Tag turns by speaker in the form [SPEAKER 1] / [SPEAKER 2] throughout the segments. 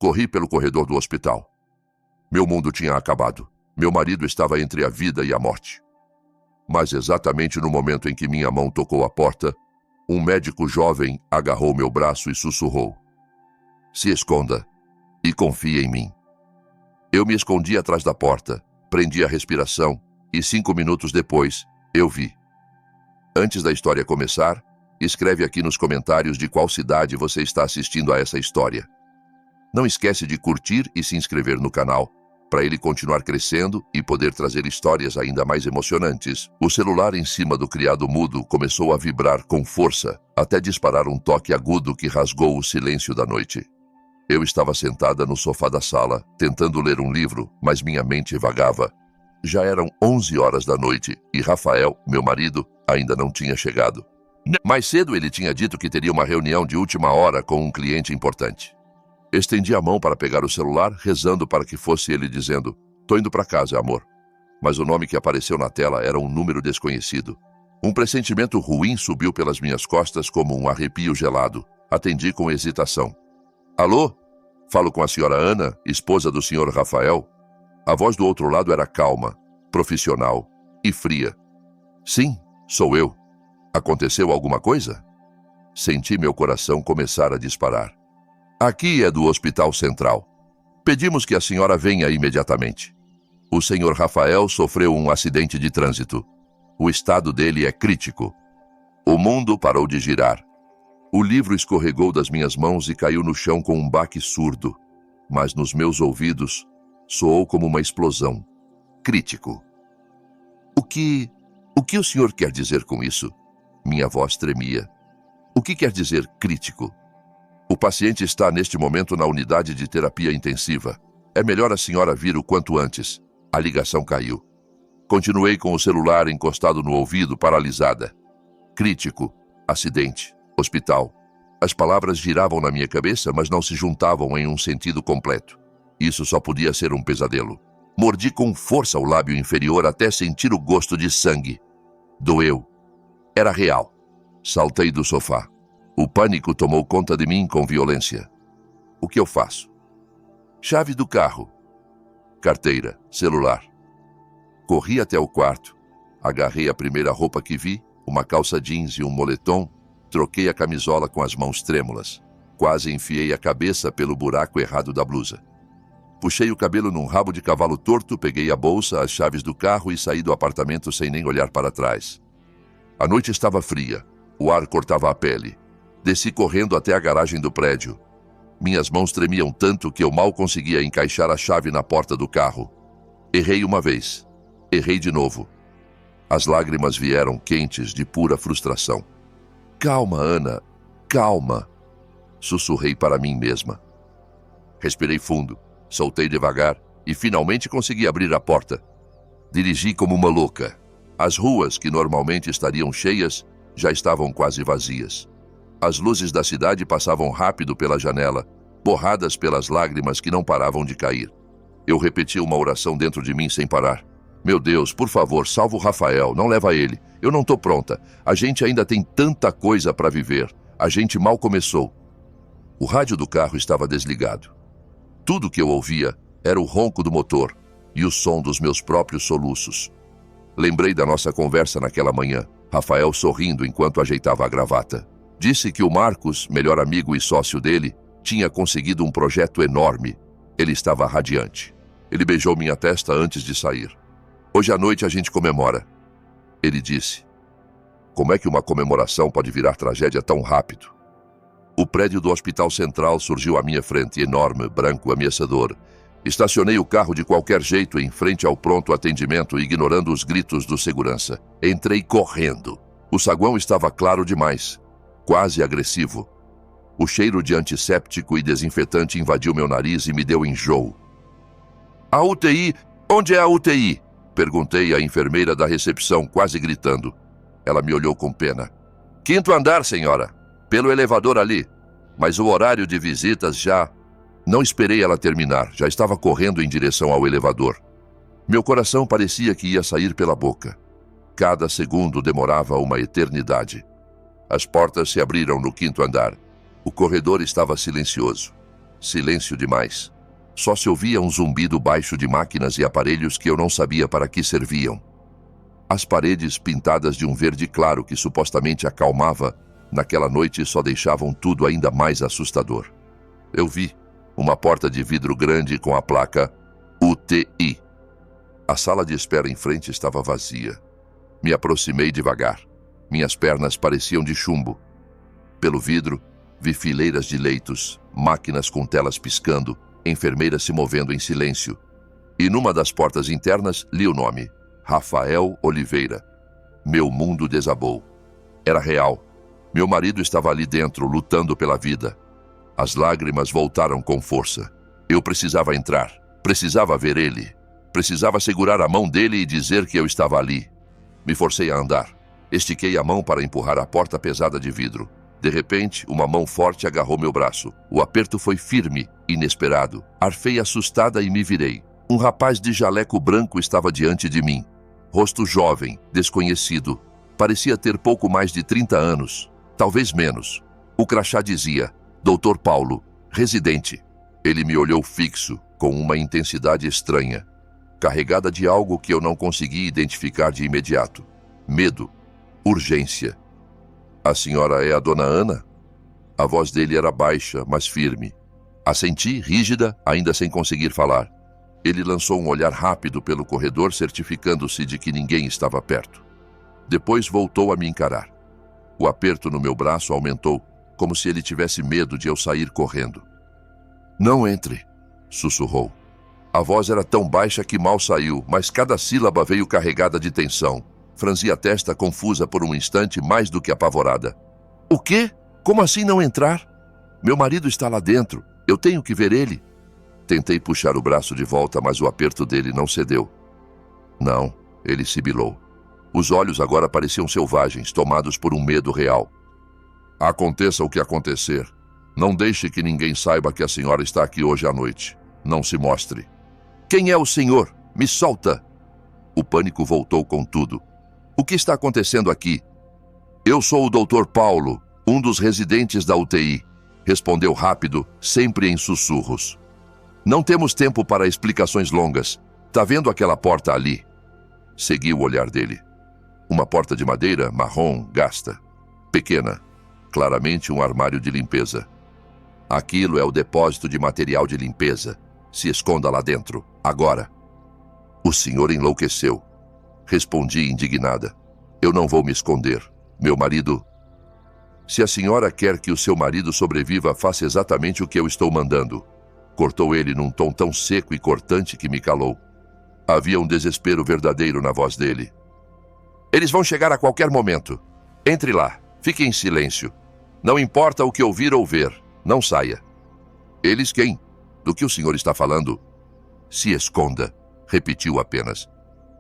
[SPEAKER 1] Corri pelo corredor do hospital. Meu mundo tinha acabado. Meu marido estava entre a vida e a morte. Mas exatamente no momento em que minha mão tocou a porta, um médico jovem agarrou meu braço e sussurrou: "Se esconda e confie em mim." Eu me escondi atrás da porta, prendi a respiração e 5 minutos depois, eu vi. Antes da história começar, escreve aqui nos comentários de qual cidade você está assistindo a essa história. Não esquece de curtir e se inscrever no canal, para ele continuar crescendo e poder trazer histórias ainda mais emocionantes. O celular em cima do criado mudo começou a vibrar com força, até disparar um toque agudo que rasgou o silêncio da noite. Eu estava sentada no sofá da sala, tentando ler um livro, mas minha mente vagava. Já eram 11 horas da noite e Rafael, meu marido, ainda não tinha chegado. Mais cedo ele tinha dito que teria uma reunião de última hora com um cliente importante. Estendi a mão para pegar o celular, rezando para que fosse ele dizendo: "Tô indo para casa, amor." Mas o nome que apareceu na tela era um número desconhecido. Um pressentimento ruim subiu pelas minhas costas como um arrepio gelado. Atendi com hesitação. "Alô? Falo com a senhora Ana, esposa do senhor Rafael?" A voz do outro lado era calma, profissional e fria. "Sim, sou eu. Aconteceu alguma coisa?" Senti meu coração começar a disparar. "Aqui é do Hospital Central. Pedimos que a senhora venha imediatamente. O senhor Rafael sofreu um acidente de trânsito. O estado dele é crítico." O mundo parou de girar. O livro escorregou das minhas mãos e caiu no chão com um baque surdo, mas nos meus ouvidos soou como uma explosão. Crítico. O que o senhor quer dizer com isso?" Minha voz tremia. "O que quer dizer crítico?" "O paciente está neste momento na unidade de terapia intensiva. É melhor a senhora vir o quanto antes." A ligação caiu. Continuei com o celular encostado no ouvido, paralisada. Crítico, acidente, hospital. As palavras giravam na minha cabeça, mas não se juntavam em um sentido completo. Isso só podia ser um pesadelo. Mordi com força o lábio inferior até sentir o gosto de sangue. Doeu. Era real. Saltei do sofá. O pânico tomou conta de mim com violência. O que eu faço? Chave do carro. Carteira, celular. Corri até o quarto. Agarrei a primeira roupa que vi, uma calça jeans e um moletom. Troquei a camisola com as mãos trêmulas. Quase enfiei a cabeça pelo buraco errado da blusa. Puxei o cabelo num rabo de cavalo torto, peguei a bolsa, as chaves do carro e saí do apartamento sem nem olhar para trás. A noite estava fria. O ar cortava a pele. Desci correndo até a garagem do prédio. Minhas mãos tremiam tanto que eu mal conseguia encaixar a chave na porta do carro. Errei uma vez. Errei de novo. As lágrimas vieram quentes de pura frustração. "Calma, Ana. Calma." Sussurrei para mim mesma. Respirei fundo. Soltei devagar e finalmente consegui abrir a porta. Dirigi como uma louca. As ruas, que normalmente estariam cheias, já estavam quase vazias. As luzes da cidade passavam rápido pela janela, borradas pelas lágrimas que não paravam de cair. Eu repeti uma oração dentro de mim sem parar. "Meu Deus, por favor, salva o Rafael, não leva ele. Eu não tô pronta. A gente ainda tem tanta coisa para viver. A gente mal começou." O rádio do carro estava desligado. Tudo que eu ouvia era o ronco do motor e o som dos meus próprios soluços. Lembrei da nossa conversa naquela manhã, Rafael sorrindo enquanto ajeitava a gravata. Disse que o Marcos, melhor amigo e sócio dele, tinha conseguido um projeto enorme. Ele estava radiante. Ele beijou minha testa antes de sair. "Hoje à noite a gente comemora." Ele disse. Como é que uma comemoração pode virar tragédia tão rápido? O prédio do Hospital Central surgiu à minha frente, enorme, branco, ameaçador. Estacionei o carro de qualquer jeito em frente ao pronto atendimento, ignorando os gritos do segurança. Entrei correndo. O saguão estava claro demais, quase agressivo. O cheiro de antisséptico e desinfetante invadiu meu nariz e me deu enjoo. "A UTI? Onde é a UTI?" Perguntei à enfermeira da recepção, quase gritando. Ela me olhou com pena. "Quinto andar, senhora. Pelo elevador ali. Mas o horário de visitas já..." Não esperei ela terminar, já estava correndo em direção ao elevador. Meu coração parecia que ia sair pela boca. Cada segundo demorava uma eternidade. As portas se abriram no quinto andar. O corredor estava silencioso. Silêncio demais. Só se ouvia um zumbido baixo de máquinas e aparelhos que eu não sabia para que serviam. As paredes pintadas de um verde claro que supostamente acalmava, naquela noite só deixavam tudo ainda mais assustador. Eu vi uma porta de vidro grande com a placa UTI. A sala de espera em frente estava vazia. Me aproximei devagar. Minhas pernas pareciam de chumbo. Pelo vidro, vi fileiras de leitos, máquinas com telas piscando, enfermeiras se movendo em silêncio. E numa das portas internas li o nome: Rafael Oliveira. Meu mundo desabou. Era real. Meu marido estava ali dentro, lutando pela vida. As lágrimas voltaram com força. Eu precisava entrar. Precisava ver ele. Precisava segurar a mão dele e dizer que eu estava ali. Me forcei a andar. Estiquei a mão para empurrar a porta pesada de vidro. De repente, uma mão forte agarrou meu braço. O aperto foi firme, inesperado. Arfei assustada e me virei. Um rapaz de jaleco branco estava diante de mim. Rosto jovem, desconhecido. Parecia ter pouco mais de 30 anos. Talvez menos. O crachá dizia: Dr. Paulo, residente. Ele me olhou fixo, com uma intensidade estranha, carregada de algo que eu não conseguia identificar de imediato. Medo. Urgência. A senhora é a dona Ana? A voz dele era baixa, mas firme. Assenti, rígida, ainda sem conseguir falar. Ele lançou um olhar rápido pelo corredor, certificando-se de que ninguém estava perto. Depois voltou a me encarar. O aperto no meu braço aumentou, como se ele tivesse medo de eu sair correndo. Não entre, sussurrou. A voz era tão baixa que mal saiu, mas cada sílaba veio carregada de tensão. Franzi a testa, confusa por um instante, mais do que apavorada. O quê? Como assim não entrar? Meu marido está lá dentro. Eu tenho que ver ele. Tentei puxar o braço de volta, mas o aperto dele não cedeu. Não, ele sibilou. Os olhos agora pareciam selvagens, tomados por um medo real. Aconteça o que acontecer, não deixe que ninguém saiba que a senhora está aqui hoje à noite. Não se mostre. Quem é o senhor? Me solta! O pânico voltou com tudo. O que está acontecendo aqui? Eu sou o Dr. Paulo, um dos residentes da UTI, respondeu rápido, sempre em sussurros. Não temos tempo para explicações longas. Tá vendo aquela porta ali? Segui o olhar dele. Uma porta de madeira, marrom, gasta. Pequena. Claramente um armário de limpeza. Aquilo é o depósito de material de limpeza. Se esconda lá dentro, agora. O senhor enlouqueceu. Respondi indignada. Eu não vou me esconder. Meu marido... Se a senhora quer que o seu marido sobreviva, faça exatamente o que eu estou mandando. Cortou ele num tom tão seco e cortante que me calou. Havia um desespero verdadeiro na voz dele. Eles vão chegar a qualquer momento. Entre lá. Fique em silêncio. Não importa o que ouvir ou ver. Não saia. Eles quem? Do que o senhor está falando? Se esconda. Repetiu apenas.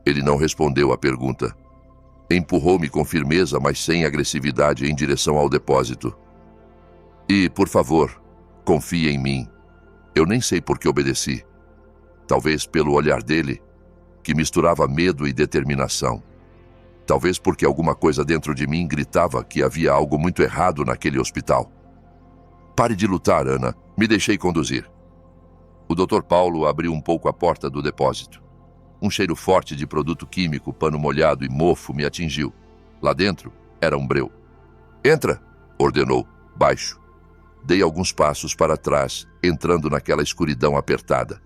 [SPEAKER 1] Ele não respondeu à pergunta. Empurrou-me com firmeza, mas sem agressividade, em direção ao depósito. E, por favor, confie em mim. Eu nem sei por que obedeci. Talvez pelo olhar dele, que misturava medo e determinação. Talvez porque alguma coisa dentro de mim gritava que havia algo muito errado naquele hospital. Pare de lutar, Ana. Me deixei conduzir. O Dr. Paulo abriu um pouco a porta do depósito. Um cheiro forte de produto químico, pano molhado e mofo me atingiu. Lá dentro era um breu. Entra, ordenou, baixo. Dei alguns passos para trás, entrando naquela escuridão apertada.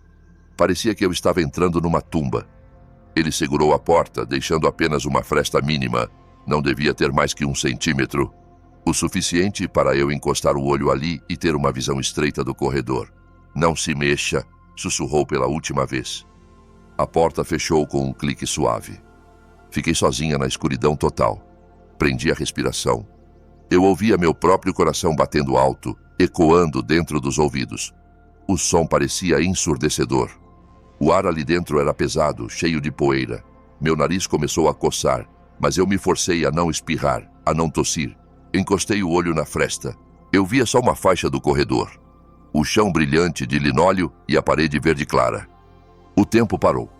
[SPEAKER 1] Parecia que eu estava entrando numa tumba. Ele segurou a porta, deixando apenas uma fresta mínima. Não devia ter mais que 1 centímetro. O suficiente para eu encostar o olho ali e ter uma visão estreita do corredor. Não se mexa, sussurrou pela última vez. A porta fechou com um clique suave. Fiquei sozinha na escuridão total. Prendi a respiração. Eu ouvia meu próprio coração batendo alto, ecoando dentro dos ouvidos. O som parecia ensurdecedor. O ar ali dentro era pesado, cheio de poeira. Meu nariz começou a coçar, mas eu me forcei a não espirrar, a não tossir. Encostei o olho na fresta. Eu via só uma faixa do corredor. O chão brilhante de linóleo e a parede verde clara. O tempo parou.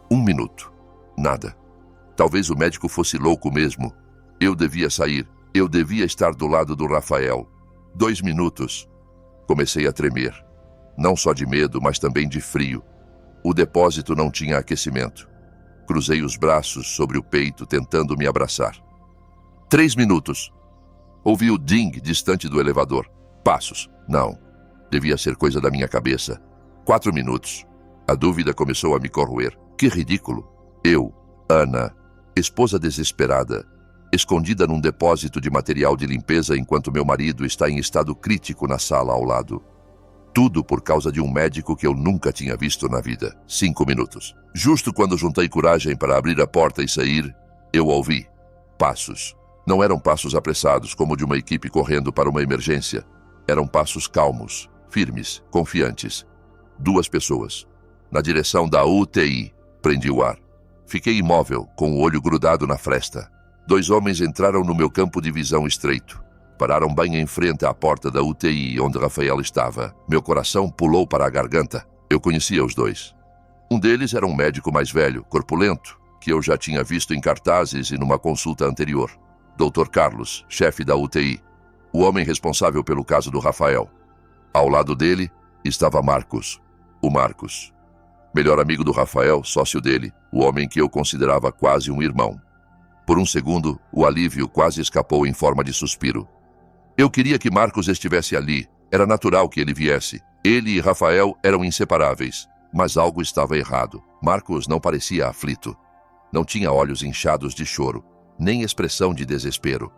[SPEAKER 1] 1 minuto. Nada. Talvez o médico fosse louco mesmo. Eu devia sair. Eu devia estar do lado do Rafael. 2 minutos. Comecei a tremer. não só de medo, mas também de frio. O depósito não tinha aquecimento. Cruzei os braços sobre o peito, tentando me abraçar. 3 minutos. Ouvi o ding distante do elevador. Passos. Não. Devia ser coisa da minha cabeça. 4 minutos. A dúvida começou a me corroer. Que ridículo. Eu, Ana, esposa desesperada, escondida num depósito de material de limpeza enquanto meu marido está em estado crítico na sala ao lado. Tudo por causa de um médico que eu nunca tinha visto na vida. 5 minutos. Justo quando juntei coragem para abrir a porta e sair, eu ouvi passos. Não eram passos apressados como de uma equipe correndo para uma emergência. Eram passos calmos, firmes, confiantes. 2 pessoas. Na direção da UTI. Prendi o ar. Fiquei imóvel, com o olho grudado na fresta. 2 homens entraram no meu campo de visão estreito. Pararam bem em frente à porta da UTI, onde Rafael estava. Meu coração pulou para a garganta. Eu conhecia os 2. Um deles era um médico mais velho, corpulento, que eu já tinha visto em cartazes e numa consulta anterior. Dr. Carlos, chefe da UTI. O homem responsável pelo caso do Rafael. Ao lado dele estava Marcos. O Marcos. Melhor amigo do Rafael, sócio dele, o homem que eu considerava quase um irmão. Por um segundo, o alívio quase escapou em forma de suspiro. Eu queria que Marcos estivesse ali. Era natural que ele viesse. Ele e Rafael eram inseparáveis. Mas algo estava errado. Marcos não parecia aflito. Não tinha olhos inchados de choro, nem expressão de desespero.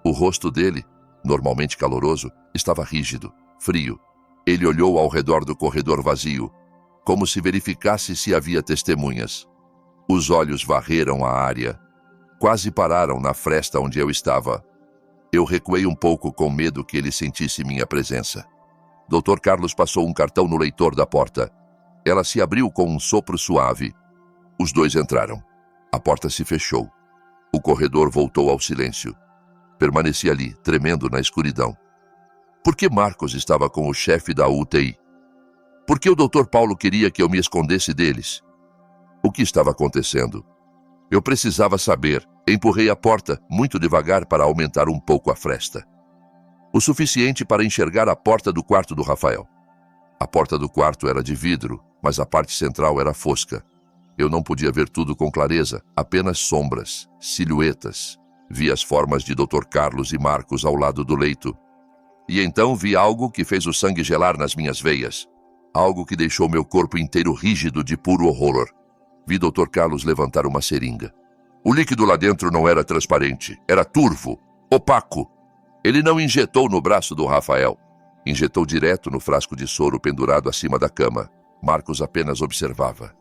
[SPEAKER 1] O rosto dele, normalmente caloroso, estava rígido, frio. Ele olhou ao redor do corredor vazio, como se verificasse se havia testemunhas. Os olhos varreram a área. Quase pararam na fresta onde eu estava. Eu recuei um pouco com medo que ele sentisse minha presença. Dr. Carlos passou um cartão no leitor da porta. Ela se abriu com um sopro suave. Os 2 entraram. A porta se fechou. O corredor voltou ao silêncio. Permaneci ali, tremendo na escuridão. Por que Marcos estava com o chefe da UTI? Por que o Dr. Paulo queria que eu me escondesse deles? O que estava acontecendo? Eu precisava saber. Empurrei a porta, muito devagar para aumentar um pouco a fresta. O suficiente para enxergar a porta do quarto do Rafael. A porta do quarto era de vidro, mas a parte central era fosca. Eu não podia ver tudo com clareza, apenas sombras, silhuetas. Vi as formas de Dr. Carlos e Marcos ao lado do leito. E então vi algo que fez o sangue gelar nas minhas veias. Algo que deixou meu corpo inteiro rígido de puro horror. Vi Dr. Carlos levantar uma seringa. O líquido lá dentro não era transparente, era turvo, opaco. Ele não injetou no braço do Rafael. Injetou direto no frasco de soro pendurado acima da cama. Marcos apenas observava.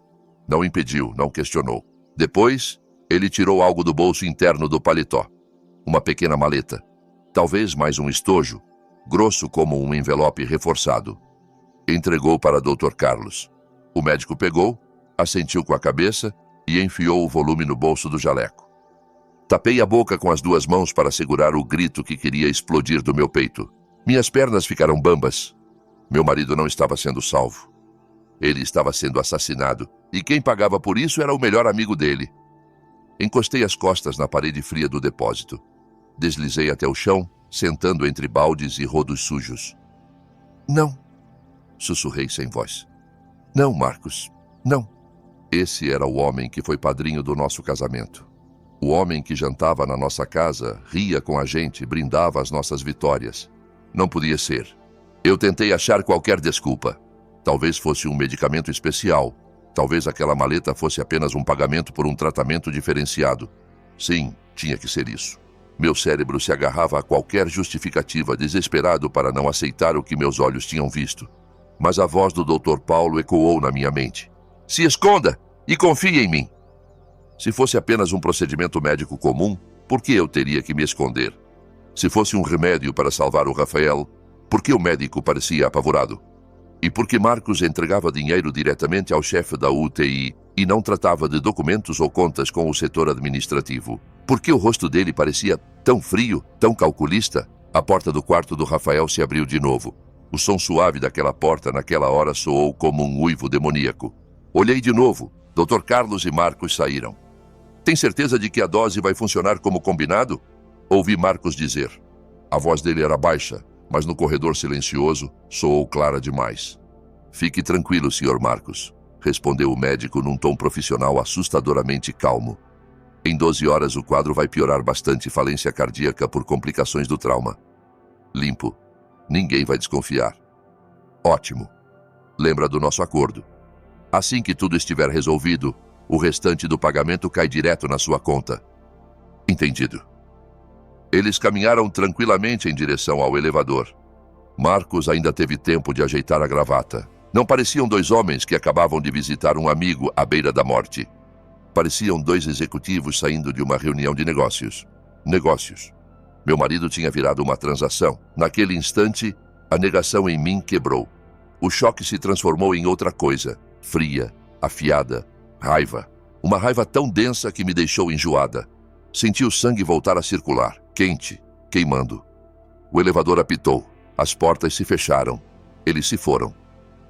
[SPEAKER 1] Não impediu, não questionou. Depois, ele tirou algo do bolso interno do paletó. Uma pequena maleta. Talvez mais um estojo, grosso como um envelope reforçado. Entregou para Dr. Carlos. O médico pegou, assentiu com a cabeça e enfiou o volume no bolso do jaleco. Tapei a boca com as 2 mãos para segurar o grito que queria explodir do meu peito. Minhas pernas ficaram bambas. Meu marido não estava sendo salvo. Ele estava sendo assassinado, e quem pagava por isso era o melhor amigo dele. Encostei as costas na parede fria do depósito. Deslizei até o chão, sentando entre baldes e rodos sujos. Não, sussurrei sem voz. Não, Marcos, não. Esse era o homem que foi padrinho do nosso casamento. O homem que jantava na nossa casa, ria com a gente, brindava as nossas vitórias. Não podia ser. Eu tentei achar qualquer desculpa. Talvez fosse um medicamento especial. Talvez aquela maleta fosse apenas um pagamento por um tratamento diferenciado. Sim, tinha que ser isso. Meu cérebro se agarrava a qualquer justificativa, desesperado para não aceitar o que meus olhos tinham visto. Mas a voz do Dr. Paulo ecoou na minha mente. Se esconda e confie em mim. Se fosse apenas um procedimento médico comum, por que eu teria que me esconder? Se fosse um remédio para salvar o Rafael, por que o médico parecia apavorado? E por que Marcos entregava dinheiro diretamente ao chefe da UTI e não tratava de documentos ou contas com o setor administrativo? Por que o rosto dele parecia tão frio, tão calculista? A porta do quarto do Rafael se abriu de novo. O som suave daquela porta naquela hora soou como um uivo demoníaco. Olhei de novo. Dr. Carlos e Marcos saíram. Tem certeza de que a dose vai funcionar como combinado? Ouvi Marcos dizer. A voz dele era baixa, mas no corredor silencioso soou clara demais. Fique tranquilo, Sr. Marcos, respondeu o médico num tom profissional assustadoramente calmo. Em 12 horas o quadro vai piorar bastante, falência cardíaca por complicações do trauma. Limpo. Ninguém vai desconfiar. Ótimo. Lembra do nosso acordo. Assim que tudo estiver resolvido, o restante do pagamento cai direto na sua conta. Entendido. Eles caminharam tranquilamente em direção ao elevador. Marcos ainda teve tempo de ajeitar a gravata. Não pareciam dois homens que acabavam de visitar um amigo à beira da morte. Pareciam dois executivos saindo de uma reunião de negócios. Negócios. Meu marido tinha virado uma transação. Naquele instante, a negação em mim quebrou. O choque se transformou em outra coisa. Fria, afiada, raiva. Uma raiva tão densa que me deixou enjoada. Senti o sangue voltar a circular, quente, queimando. O elevador apitou. As portas se fecharam. Eles se foram.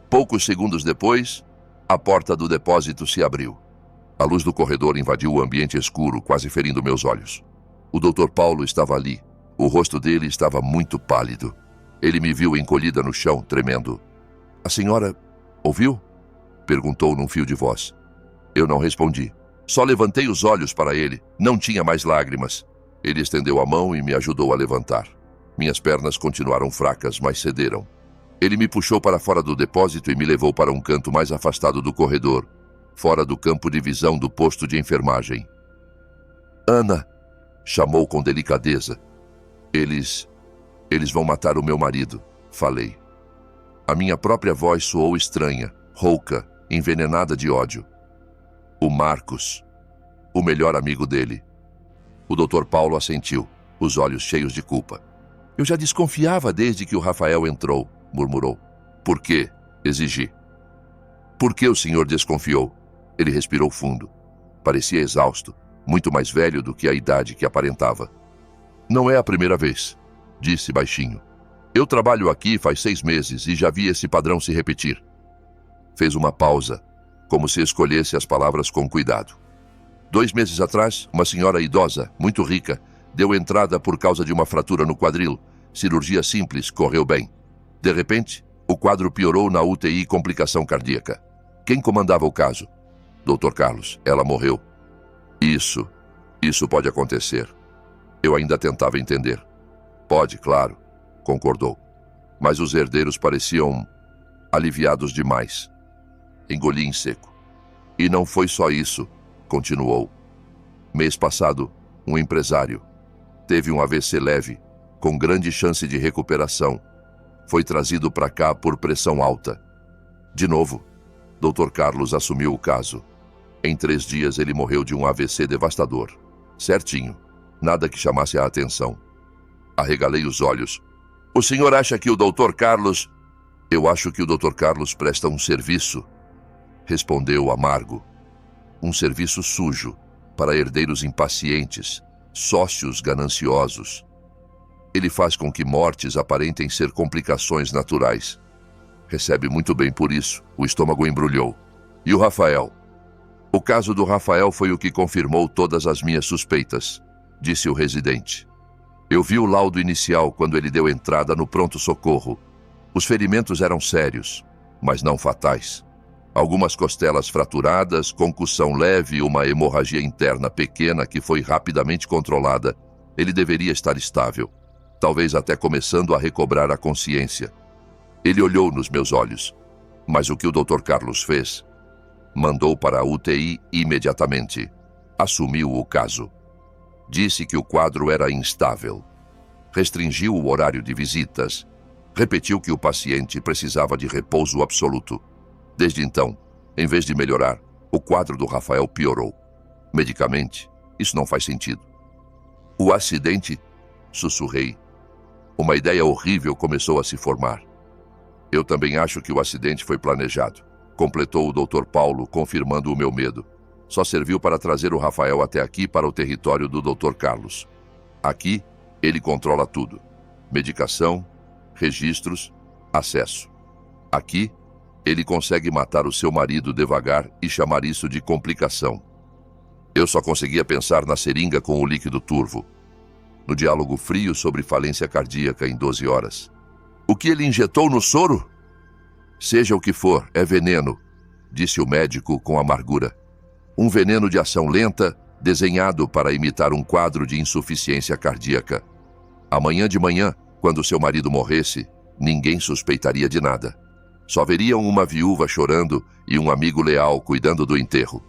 [SPEAKER 1] Poucos segundos depois, a porta do depósito se abriu. A luz do corredor invadiu o ambiente escuro, quase ferindo meus olhos. O Dr. Paulo estava ali. O rosto dele estava muito pálido. Ele me viu encolhida no chão, tremendo. A senhora ouviu? Perguntou num fio de voz. Eu não respondi. Só levantei os olhos para ele. Não tinha mais lágrimas. Ele estendeu a mão e me ajudou a levantar. Minhas pernas continuaram fracas, mas cederam. Ele me puxou para fora do depósito e me levou para um canto mais afastado do corredor, fora do campo de visão do posto de enfermagem. Ana, chamou com delicadeza. Eles vão matar o meu marido, falei. A minha própria voz soou estranha, rouca, envenenada de ódio. O Marcos, o melhor amigo dele. O Dr. Paulo assentiu, os olhos cheios de culpa. Eu já desconfiava desde que o Rafael entrou, murmurou. Por quê? Exigi. Por que o senhor desconfiou? Ele respirou fundo. Parecia exausto, muito mais velho do que a idade que aparentava. Não é a primeira vez, disse baixinho. Eu trabalho aqui faz 6 meses e já vi esse padrão se repetir. Fez uma pausa, como se escolhesse as palavras com cuidado. 2 meses atrás, uma senhora idosa, muito rica, deu entrada por causa de uma fratura no quadril. Cirurgia simples, correu bem. De repente, o quadro piorou na UTI complicação cardíaca. Quem comandava o caso? Dr. Carlos. Ela morreu. Isso pode acontecer. Eu ainda tentava entender. Pode, claro, concordou. Mas os herdeiros pareciam aliviados demais. Engoli em seco. E não foi só isso, continuou. Mês passado, um empresário teve um AVC leve, com grande chance de recuperação. Foi trazido para cá por pressão alta. De novo, Dr. Carlos assumiu o caso. Em 3 dias ele morreu de um AVC devastador. Certinho. Nada que chamasse a atenção. Arregalei os olhos. O senhor acha que o Dr. Carlos... Eu acho que o Dr. Carlos presta um serviço, respondeu amargo. Um serviço sujo, para herdeiros impacientes, sócios gananciosos. Ele faz com que mortes aparentem ser complicações naturais. Recebe muito bem por isso. O estômago embrulhou. E o Rafael? O caso do Rafael foi o que confirmou todas as minhas suspeitas, disse o residente. Eu vi o laudo inicial quando ele deu entrada no pronto-socorro. Os ferimentos eram sérios, mas não fatais. Algumas costelas fraturadas, concussão leve e uma hemorragia interna pequena que foi rapidamente controlada. Ele deveria estar estável, talvez até começando a recobrar a consciência. Ele olhou nos meus olhos, mas o que o Dr. Carlos fez? Mandou para a UTI imediatamente. Assumiu o caso. Disse que o quadro era instável. Restringiu o horário de visitas. Repetiu que o paciente precisava de repouso absoluto. Desde então, em vez de melhorar, o quadro do Rafael piorou. Medicamente, isso não faz sentido. O acidente? Sussurrei. Uma ideia horrível começou a se formar. Eu também acho que o acidente foi planejado, completou o Dr. Paulo, confirmando o meu medo. Só serviu para trazer o Rafael até aqui para o território do Dr. Carlos. Aqui, ele controla tudo. Medicação, registros, acesso. Aqui, ele consegue matar o seu marido devagar e chamar isso de complicação. Eu só conseguia pensar na seringa com o líquido turvo, no diálogo frio sobre falência cardíaca em 12 horas. O que ele injetou no soro? Seja o que for, é veneno, disse o médico com amargura. Um veneno de ação lenta, desenhado para imitar um quadro de insuficiência cardíaca. Amanhã de manhã, quando seu marido morresse, ninguém suspeitaria de nada. Só veriam uma viúva chorando e um amigo leal cuidando do enterro.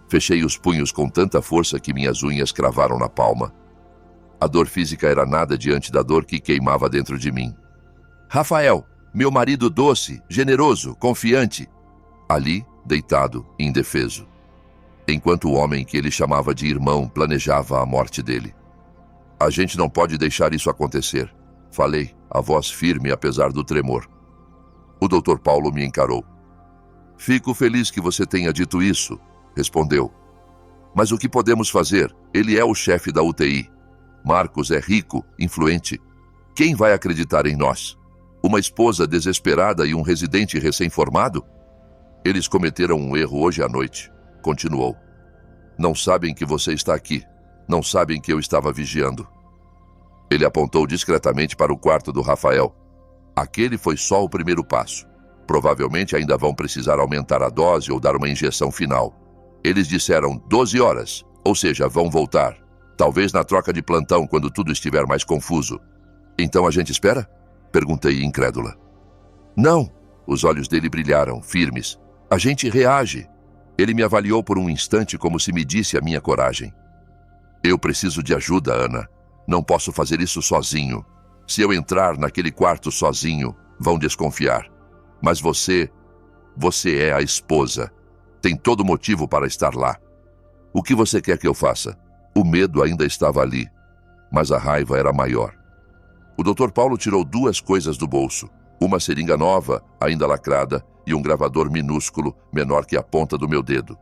[SPEAKER 1] Fechei os punhos com tanta força que minhas unhas cravaram na palma. A dor física era nada diante da dor que queimava dentro de mim. Rafael, meu marido doce, generoso, confiante. Ali, deitado, indefeso. Enquanto o homem que ele chamava de irmão planejava a morte dele. A gente não pode deixar isso acontecer, falei, a voz firme apesar do tremor. O Dr. Paulo me encarou. Fico feliz que você tenha dito isso, respondeu. Mas o que podemos fazer? Ele é o chefe da UTI. Marcos é rico, influente. Quem vai acreditar em nós? Uma esposa desesperada e um residente recém-formado? Eles cometeram um erro hoje à noite, continuou. Não sabem que você está aqui. Não sabem que eu estava vigiando. Ele apontou discretamente para o quarto do Rafael. Aquele foi só o primeiro passo. Provavelmente ainda vão precisar aumentar a dose ou dar uma injeção final. Eles disseram 12 horas, ou seja, vão voltar. Talvez na troca de plantão quando tudo estiver mais confuso. Então a gente espera? Perguntei incrédula. Não, os olhos dele brilharam, firmes. A gente reage. Ele me avaliou por um instante como se medisse a minha coragem. Eu preciso de ajuda, Ana. Não posso fazer isso sozinho. Se eu entrar naquele quarto sozinho, vão desconfiar. Mas você é a esposa. Tem todo motivo para estar lá. O que você quer que eu faça? O medo ainda estava ali, mas a raiva era maior. O Dr. Paulo tirou 2 coisas do bolso. Uma seringa nova, ainda lacrada, e um gravador minúsculo, menor que a ponta do meu dedo.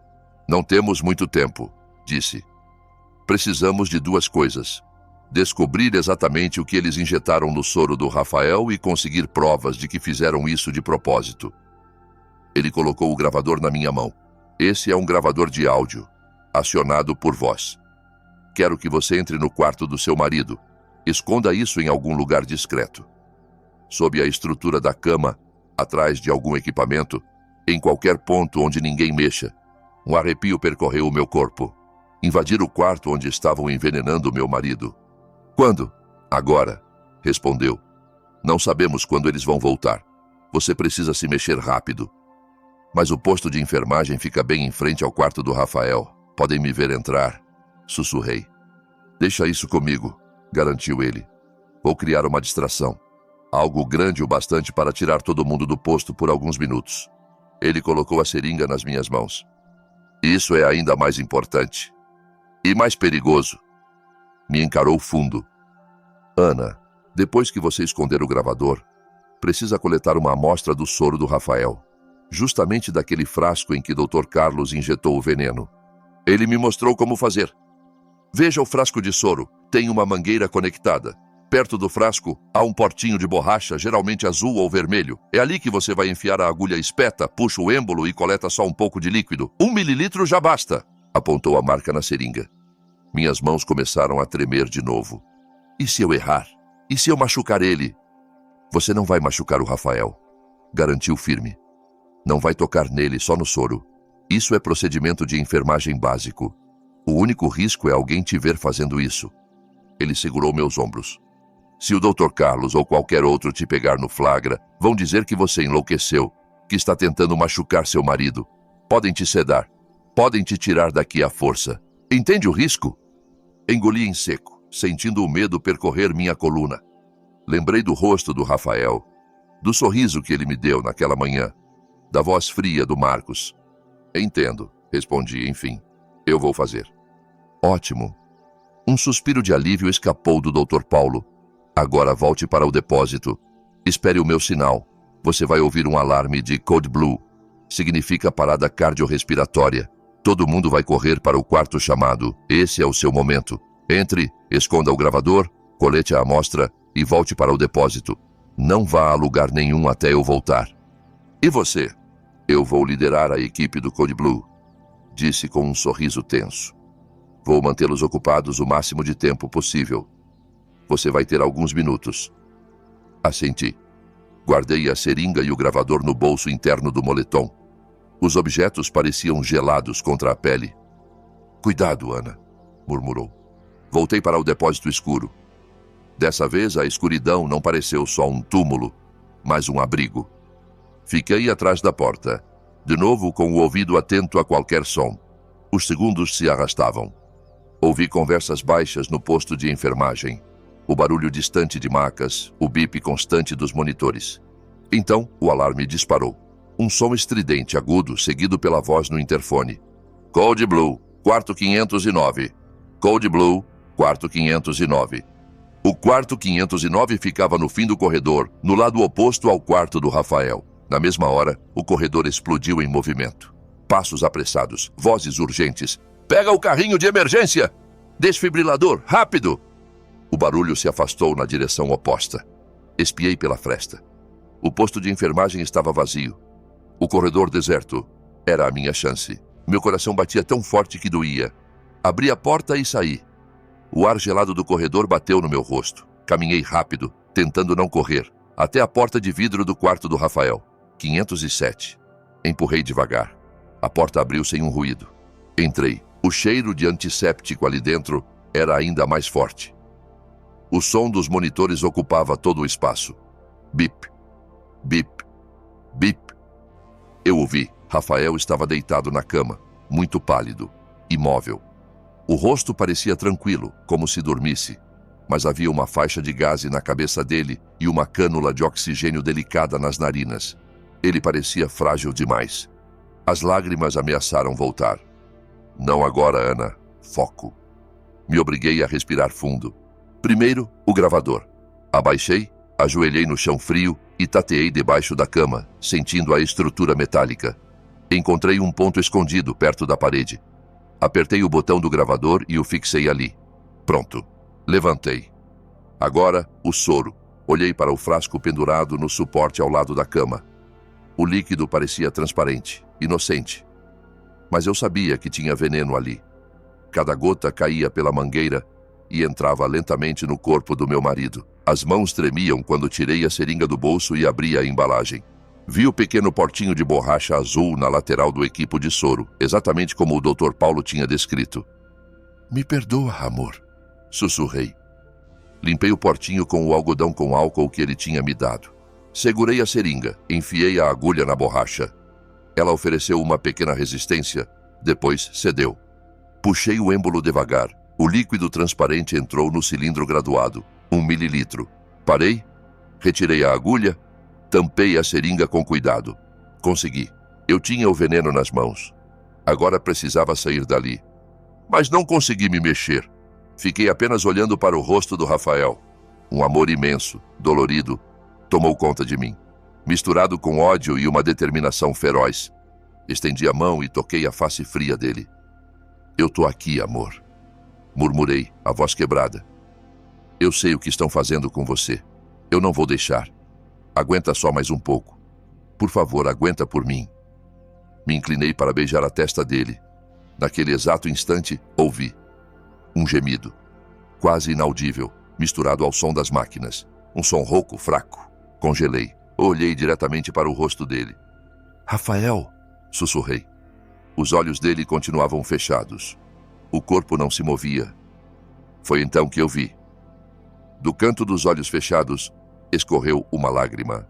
[SPEAKER 1] Não temos muito tempo, disse. Precisamos de 2 coisas. Descobrir exatamente o que eles injetaram no soro do Rafael e conseguir provas de que fizeram isso de propósito. Ele colocou o gravador na minha mão. Esse é um gravador de áudio, acionado por voz. Quero que você entre no quarto do seu marido. Esconda isso em algum lugar discreto. Sob a estrutura da cama, atrás de algum equipamento, em qualquer ponto onde ninguém mexa. Um arrepio percorreu o meu corpo. Invadir o quarto onde estavam envenenando meu marido. Quando? Agora, respondeu. Não sabemos quando eles vão voltar. Você precisa se mexer rápido. Mas o posto de enfermagem fica bem em frente ao quarto do Rafael. Podem me ver entrar. Sussurrei. Deixa isso comigo, garantiu ele. Vou criar uma distração. Algo grande o bastante para tirar todo mundo do posto por alguns minutos. Ele colocou a seringa nas minhas mãos. Isso é ainda mais importante. E mais perigoso. Me encarou fundo. Ana, depois que você esconder o gravador, precisa coletar uma amostra do soro do Rafael. Justamente daquele frasco em que Dr. Carlos injetou o veneno. Ele me mostrou como fazer. Veja o frasco de soro. Tem uma mangueira conectada. Perto do frasco, há um portinho de borracha, geralmente azul ou vermelho. É ali que você vai enfiar a agulha espeta, puxa o êmbolo e coleta só um pouco de líquido. 1 mililitro já basta, apontou a marca na seringa. Minhas mãos começaram a tremer de novo. E se eu errar? E se eu machucar ele? Você não vai machucar o Rafael, garantiu firme. Não vai tocar nele, só no soro. Isso é procedimento de enfermagem básico. O único risco é alguém te ver fazendo isso. Ele segurou meus ombros. Se o Dr. Carlos ou qualquer outro te pegar no flagra, vão dizer que você enlouqueceu, que está tentando machucar seu marido. Podem te sedar. Podem te tirar daqui à força. Entende o risco? Engoli em seco, sentindo o medo percorrer minha coluna. Lembrei do rosto do Rafael, do sorriso que ele me deu naquela manhã, da voz fria do Marcos. Entendo, respondi, enfim. Eu vou fazer. Ótimo. Um suspiro de alívio escapou do Dr. Paulo. Agora volte para o depósito. Espere o meu sinal. Você vai ouvir um alarme de Code Blue. Significa parada cardiorrespiratória. Todo mundo vai correr para o quarto chamado. Esse é o seu momento. Entre, esconda o gravador, colete a amostra e volte para o depósito. Não vá a lugar nenhum até eu voltar. E você? Eu vou liderar a equipe do Code Blue, disse com um sorriso tenso. Vou mantê-los ocupados o máximo de tempo possível. Você vai ter alguns minutos. Assenti. Guardei a seringa e o gravador no bolso interno do moletom. Os objetos pareciam gelados contra a pele. Cuidado, Ana, murmurou. Voltei para o depósito escuro. Dessa vez, a escuridão não pareceu só um túmulo, mas um abrigo. Fiquei atrás da porta, de novo com o ouvido atento a qualquer som. Os segundos se arrastavam. Ouvi conversas baixas no posto de enfermagem, o barulho distante de macas, o bip constante dos monitores. Então, o alarme disparou. Um som estridente, agudo, seguido pela voz no interfone. Code Blue, quarto 509. Code Blue, quarto 509. O quarto 509 ficava no fim do corredor, no lado oposto ao quarto do Rafael. Na mesma hora, o corredor explodiu em movimento. Passos apressados, vozes urgentes. Pega o carrinho de emergência! Desfibrilador, rápido! O barulho se afastou na direção oposta. Espiei pela fresta. O posto de enfermagem estava vazio. O corredor deserto. Era a minha chance. Meu coração batia tão forte que doía. Abri a porta e saí. O ar gelado do corredor bateu no meu rosto. Caminhei rápido, tentando não correr, até a porta de vidro do quarto do Rafael. 507. Empurrei devagar. A porta abriu sem um ruído. Entrei. O cheiro de antisséptico ali dentro era ainda mais forte. O som dos monitores ocupava todo o espaço. Bip, bip, bip. Eu ouvi. Rafael estava deitado na cama, muito pálido, imóvel. O rosto parecia tranquilo, como se dormisse, mas havia uma faixa de gaze na cabeça dele e uma cânula de oxigênio delicada nas narinas. Ele parecia frágil demais. As lágrimas ameaçaram voltar. Não agora, Ana. Foco. Me obriguei a respirar fundo. Primeiro, o gravador. Abaixei, ajoelhei no chão frio e tateei debaixo da cama, sentindo a estrutura metálica. Encontrei um ponto escondido perto da parede. Apertei o botão do gravador e o fixei ali. Pronto. Levantei. Agora, o soro. Olhei para o frasco pendurado no suporte ao lado da cama. O líquido parecia transparente, inocente. Mas eu sabia que tinha veneno ali. Cada gota caía pela mangueira e entrava lentamente no corpo do meu marido. As mãos tremiam quando tirei a seringa do bolso e abri a embalagem. Vi o pequeno portinho de borracha azul na lateral do equipo de soro, exatamente como o Dr. Paulo tinha descrito. Me perdoa, amor, sussurrei. Limpei o portinho com o algodão com álcool que ele tinha me dado. Segurei a seringa, enfiei a agulha na borracha. Ela ofereceu uma pequena resistência, depois cedeu. Puxei o êmbolo devagar. O líquido transparente entrou no cilindro graduado, 1 mililitro. Parei, retirei a agulha, tampei a seringa com cuidado. Consegui. Eu tinha o veneno nas mãos. Agora precisava sair dali. Mas não consegui me mexer. Fiquei apenas olhando para o rosto do Rafael. Um amor imenso, dolorido, tomou conta de mim, misturado com ódio e uma determinação feroz. Estendi a mão e toquei a face fria dele. Eu tô aqui, amor, murmurei, a voz quebrada. Eu sei o que estão fazendo com você. Eu não vou deixar. Aguenta só mais um pouco. Por favor, aguenta por mim. Me inclinei para beijar a testa dele. Naquele exato instante, ouvi um gemido, quase inaudível, misturado ao som das máquinas. Um som rouco, fraco. Congelei. Olhei diretamente para o rosto dele. Rafael, sussurrei. Os olhos dele continuavam fechados. O corpo não se movia. Foi então que eu vi. Do canto dos olhos fechados, escorreu uma lágrima.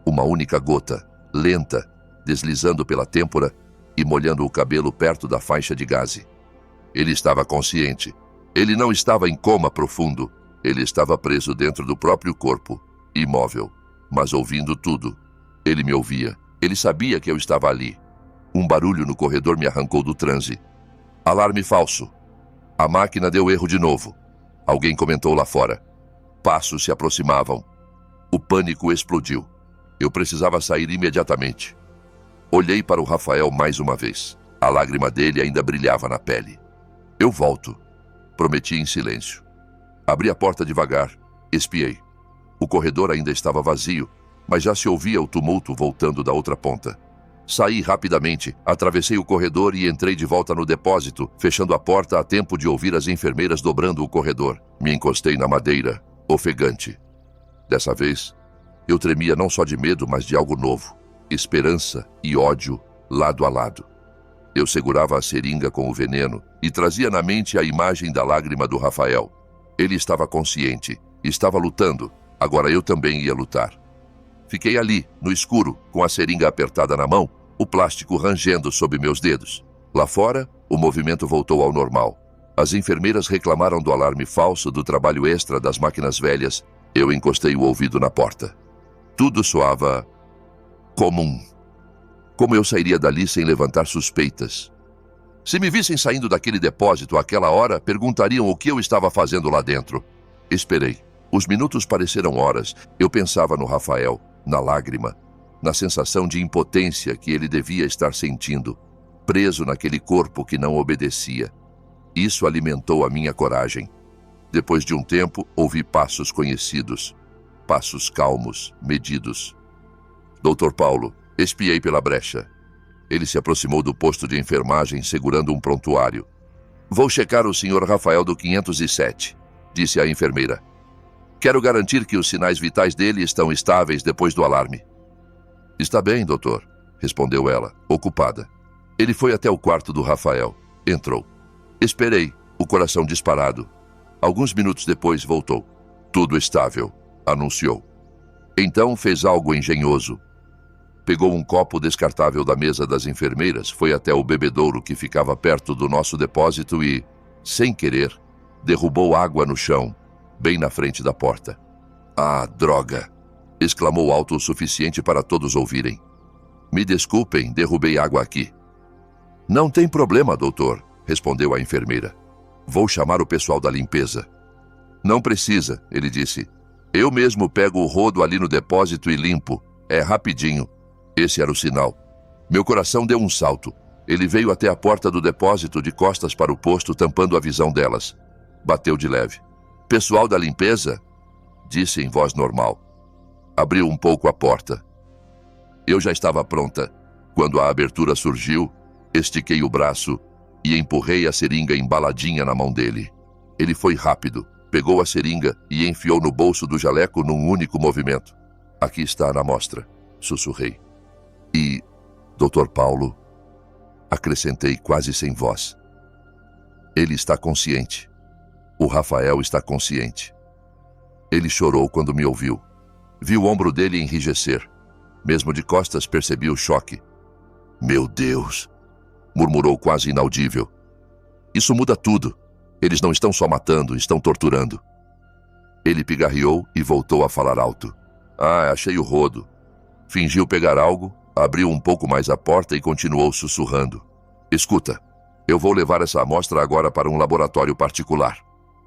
[SPEAKER 1] Uma única gota, lenta, deslizando pela têmpora e molhando o cabelo perto da faixa de gaze. Ele estava consciente. Ele não estava em coma profundo. Ele estava preso dentro do próprio corpo, imóvel, mas ouvindo tudo. Ele me ouvia. Ele sabia que eu estava ali. Um barulho no corredor me arrancou do transe. Alarme falso. A máquina deu erro de novo. Alguém comentou lá fora. Passos se aproximavam. O pânico explodiu. Eu precisava sair imediatamente. Olhei para o Rafael mais uma vez. A lágrima dele ainda brilhava na pele. Eu volto. Prometi em silêncio. Abri a porta devagar. Espiei. O corredor ainda estava vazio, mas já se ouvia o tumulto voltando da outra ponta. Saí rapidamente, atravessei o corredor e entrei de volta no depósito, fechando a porta a tempo de ouvir as enfermeiras dobrando o corredor. Me encostei na madeira, ofegante. Dessa vez, Eu tremia não só de medo, mas de algo novo. Esperança e ódio lado a lado. Eu segurava a seringa com o veneno e trazia na mente a imagem da lágrima do Rafael. Ele estava consciente, estava lutando, agora eu também ia lutar. Fiquei ali, no escuro, com a seringa apertada na mão, o plástico rangendo sob meus dedos. Lá fora, o movimento voltou ao normal. As enfermeiras reclamaram do alarme falso do trabalho extra das máquinas velhas. Eu encostei o ouvido na porta. Tudo soava comum. Como eu sairia dali sem levantar suspeitas? Se me vissem saindo daquele depósito àquela hora, perguntariam o que eu estava fazendo lá dentro. Esperei. Os minutos pareceram horas. Eu pensava no Rafael, na lágrima, na sensação de impotência que ele devia estar sentindo, preso naquele corpo que não obedecia. Isso alimentou a minha coragem. Depois de um tempo, ouvi passos conhecidos. Passos calmos, medidos. Dr. Paulo, espiei pela brecha. Ele se aproximou do posto de enfermagem segurando um prontuário. Vou checar o Sr. Rafael do 507, disse a enfermeira. Quero garantir que os sinais vitais dele estão estáveis depois do alarme. Está bem, doutor, respondeu ela, ocupada. Ele foi até o quarto do Rafael. Entrou. Esperei, o coração disparado. Alguns minutos depois voltou. Tudo estável, anunciou. Então fez algo engenhoso. Pegou um copo descartável da mesa das enfermeiras, foi até o bebedouro que ficava perto do nosso depósito e, sem querer, derrubou água no chão, bem na frente da porta. Ah, droga! Exclamou alto o suficiente para todos ouvirem. Me desculpem, derrubei água aqui. Não tem problema, doutor, respondeu a enfermeira. Vou chamar o pessoal da limpeza. Não precisa, ele disse. Eu mesmo pego o rodo ali no depósito e limpo. É rapidinho. Esse era o sinal. Meu coração deu um salto. Ele veio até a porta do depósito de costas para o posto, tampando a visão delas. Bateu de leve. Pessoal da limpeza? Disse em voz normal. Abriu um pouco a porta. Eu já estava pronta. Quando a abertura surgiu, estiquei o braço e empurrei a seringa embaladinha na mão dele. Ele foi rápido, pegou a seringa e enfiou no bolso do jaleco num único movimento. Aqui está na amostra, sussurrei. E, Dr. Paulo, acrescentei quase sem voz. Ele está consciente. O Rafael está consciente. Ele chorou quando me ouviu. Vi o ombro dele enrijecer. Mesmo de costas percebi o choque. Meu Deus! Murmurou quase inaudível. Isso muda tudo. Eles não estão só matando, estão torturando. Ele pigarreou e voltou a falar alto. Ah, achei o rodo. Fingiu pegar algo, abriu um pouco mais a porta e continuou sussurrando. Escuta, eu vou levar essa amostra agora para um laboratório particular.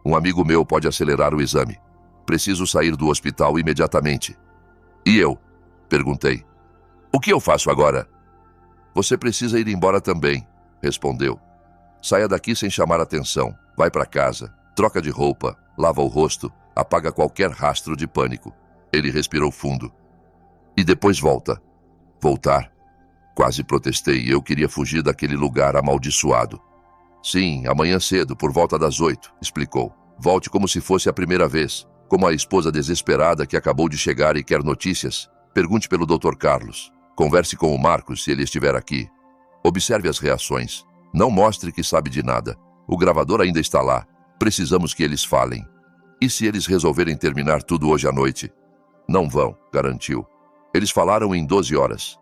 [SPEAKER 1] Um amigo meu pode acelerar o exame. Preciso sair do hospital imediatamente. E eu? Perguntei. O que eu faço agora? Você precisa ir embora também, respondeu. Saia daqui sem chamar atenção. Vai para casa, troca de roupa, lava o rosto, apaga qualquer rastro de pânico. Ele respirou fundo. E depois volta. Voltar? Quase protestei. Eu queria fugir daquele lugar amaldiçoado. Sim, amanhã cedo, por volta das 8, explicou. Volte como se fosse a primeira vez, como a esposa desesperada que acabou de chegar e quer notícias. Pergunte pelo Dr. Carlos. Converse com o Marcos se ele estiver aqui. Observe as reações. Não mostre que sabe de nada. O gravador ainda está lá. Precisamos que eles falem. E se eles resolverem terminar tudo hoje à noite? Não vão, garantiu. Eles falaram em 12 horas.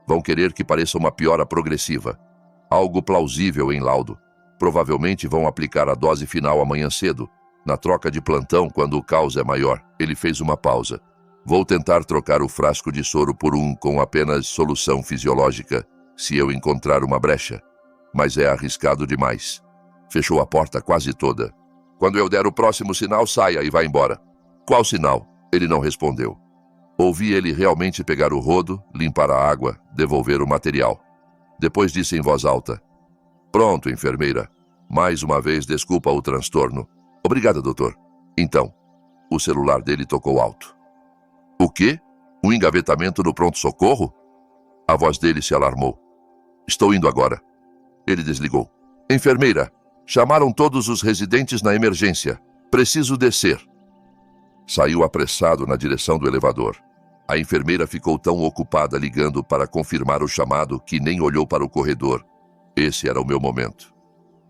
[SPEAKER 1] Vão querer que pareça uma piora progressiva. Algo plausível em laudo. Provavelmente vão aplicar a dose final amanhã cedo, na troca de plantão quando o caos é maior. Ele fez uma pausa. Vou tentar trocar o frasco de soro por um com apenas solução fisiológica, se eu encontrar uma brecha. Mas é arriscado demais. Fechou a porta quase toda. Quando eu der o próximo sinal, saia e vá embora. Qual sinal? Ele não respondeu. Ouvi ele realmente pegar o rodo, limpar a água, devolver o material. Depois disse em voz alta. Pronto, enfermeira. Mais uma vez, desculpa o transtorno. Obrigada, doutor. Então, o celular dele tocou alto. O quê? Um engavetamento no pronto-socorro? A voz dele se alarmou. Estou indo agora. Ele desligou. Enfermeira, chamaram todos os residentes na emergência. Preciso descer. Saiu apressado na direção do elevador. A enfermeira ficou tão ocupada ligando para confirmar o chamado que nem olhou para o corredor. Esse era o meu momento.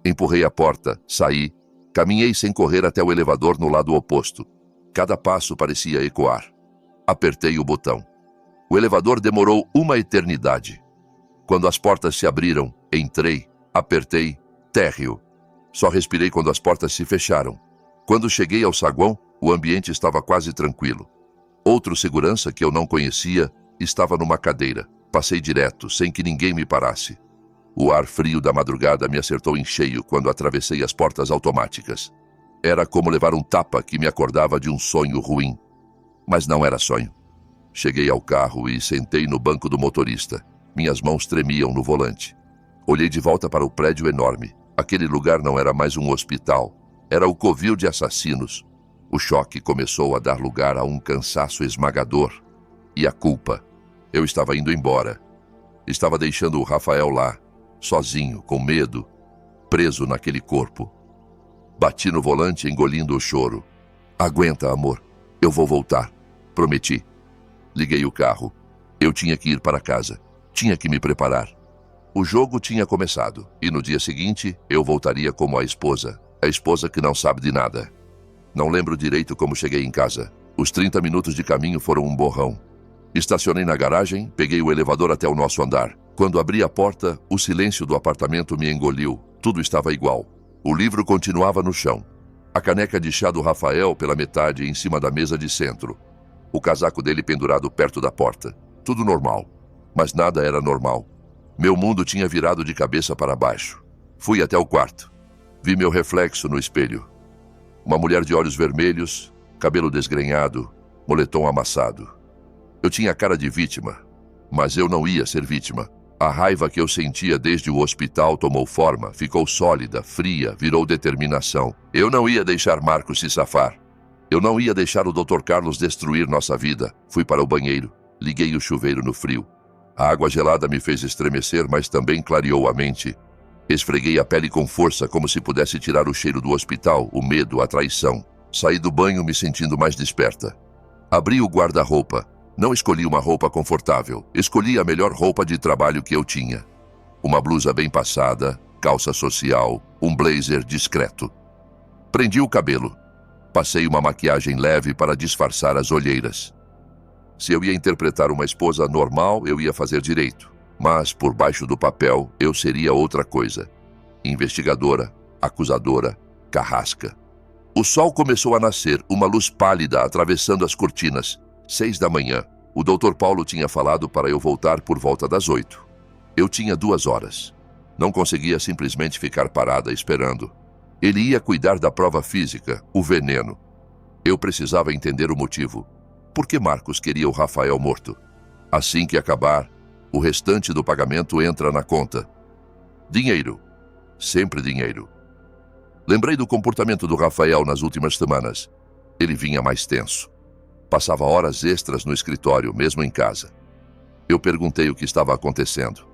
[SPEAKER 1] Empurrei a porta, saí, caminhei sem correr até o elevador no lado oposto. Cada passo parecia ecoar. Apertei o botão. O elevador demorou uma eternidade. Quando as portas se abriram, entrei, apertei, térreo. Só respirei quando as portas se fecharam. Quando cheguei ao saguão, o ambiente estava quase tranquilo. Outro segurança que eu não conhecia estava numa cadeira. Passei direto, sem que ninguém me parasse. O ar frio da madrugada me acertou em cheio quando atravessei as portas automáticas. Era como levar um tapa que me acordava de um sonho ruim. Mas não era sonho. Cheguei ao carro e sentei no banco do motorista. Minhas mãos tremiam no volante. Olhei de volta para o prédio enorme. Aquele lugar não era mais um hospital. Era o covil de assassinos. O choque começou a dar lugar a um cansaço esmagador. E a culpa. Eu estava indo embora. Estava deixando o Rafael lá, sozinho, com medo, preso naquele corpo. Bati no volante, engolindo o choro. Aguenta, amor. Eu vou voltar. Prometi. Liguei o carro. Eu tinha que ir para casa. Tinha que me preparar. O jogo tinha começado, e no dia seguinte eu voltaria como a esposa que não sabe de nada. Não lembro direito como cheguei em casa. Os 30 minutos de caminho foram um borrão. Estacionei na garagem, peguei o elevador até o nosso andar. Quando abri a porta, o silêncio do apartamento me engoliu. Tudo estava igual. O livro continuava no chão. A caneca de chá do Rafael pela metade em cima da mesa de centro. O casaco dele pendurado perto da porta. Tudo normal. Mas nada era normal. Meu mundo tinha virado de cabeça para baixo. Fui até o quarto. Vi meu reflexo no espelho. Uma mulher de olhos vermelhos, cabelo desgrenhado, moletom amassado. Eu tinha cara de vítima, mas eu não ia ser vítima. A raiva que eu sentia desde o hospital tomou forma, ficou sólida, fria, virou determinação. Eu não ia deixar Marcos se safar. Eu não ia deixar o Dr. Carlos destruir nossa vida. Fui para o banheiro, liguei o chuveiro no frio. A água gelada me fez estremecer, mas também clareou a mente. Esfreguei a pele com força, como se pudesse tirar o cheiro do hospital, o medo, a traição. Saí do banho me sentindo mais desperta. Abri o guarda-roupa. Não escolhi uma roupa confortável. Escolhi a melhor roupa de trabalho que eu tinha. Uma blusa bem passada, calça social, um blazer discreto. Prendi o cabelo. Passei uma maquiagem leve para disfarçar as olheiras. Se eu ia interpretar uma esposa normal, eu ia fazer direito. Mas, por baixo do papel, eu seria outra coisa. Investigadora, acusadora, carrasca. O sol começou a nascer, uma luz pálida atravessando as cortinas. 6 da manhã. O Dr. Paulo tinha falado para eu voltar por volta das 8. Eu tinha 2 horas. Não conseguia simplesmente ficar parada esperando. Ele ia cuidar da prova física, o veneno. Eu precisava entender o motivo. Por que Marcos queria o Rafael morto? Assim que acabar, o restante do pagamento entra na conta. Dinheiro. Sempre dinheiro. Lembrei do comportamento do Rafael nas últimas semanas. Ele vinha mais tenso. Passava horas extras no escritório, mesmo em casa. Eu perguntei o que estava acontecendo.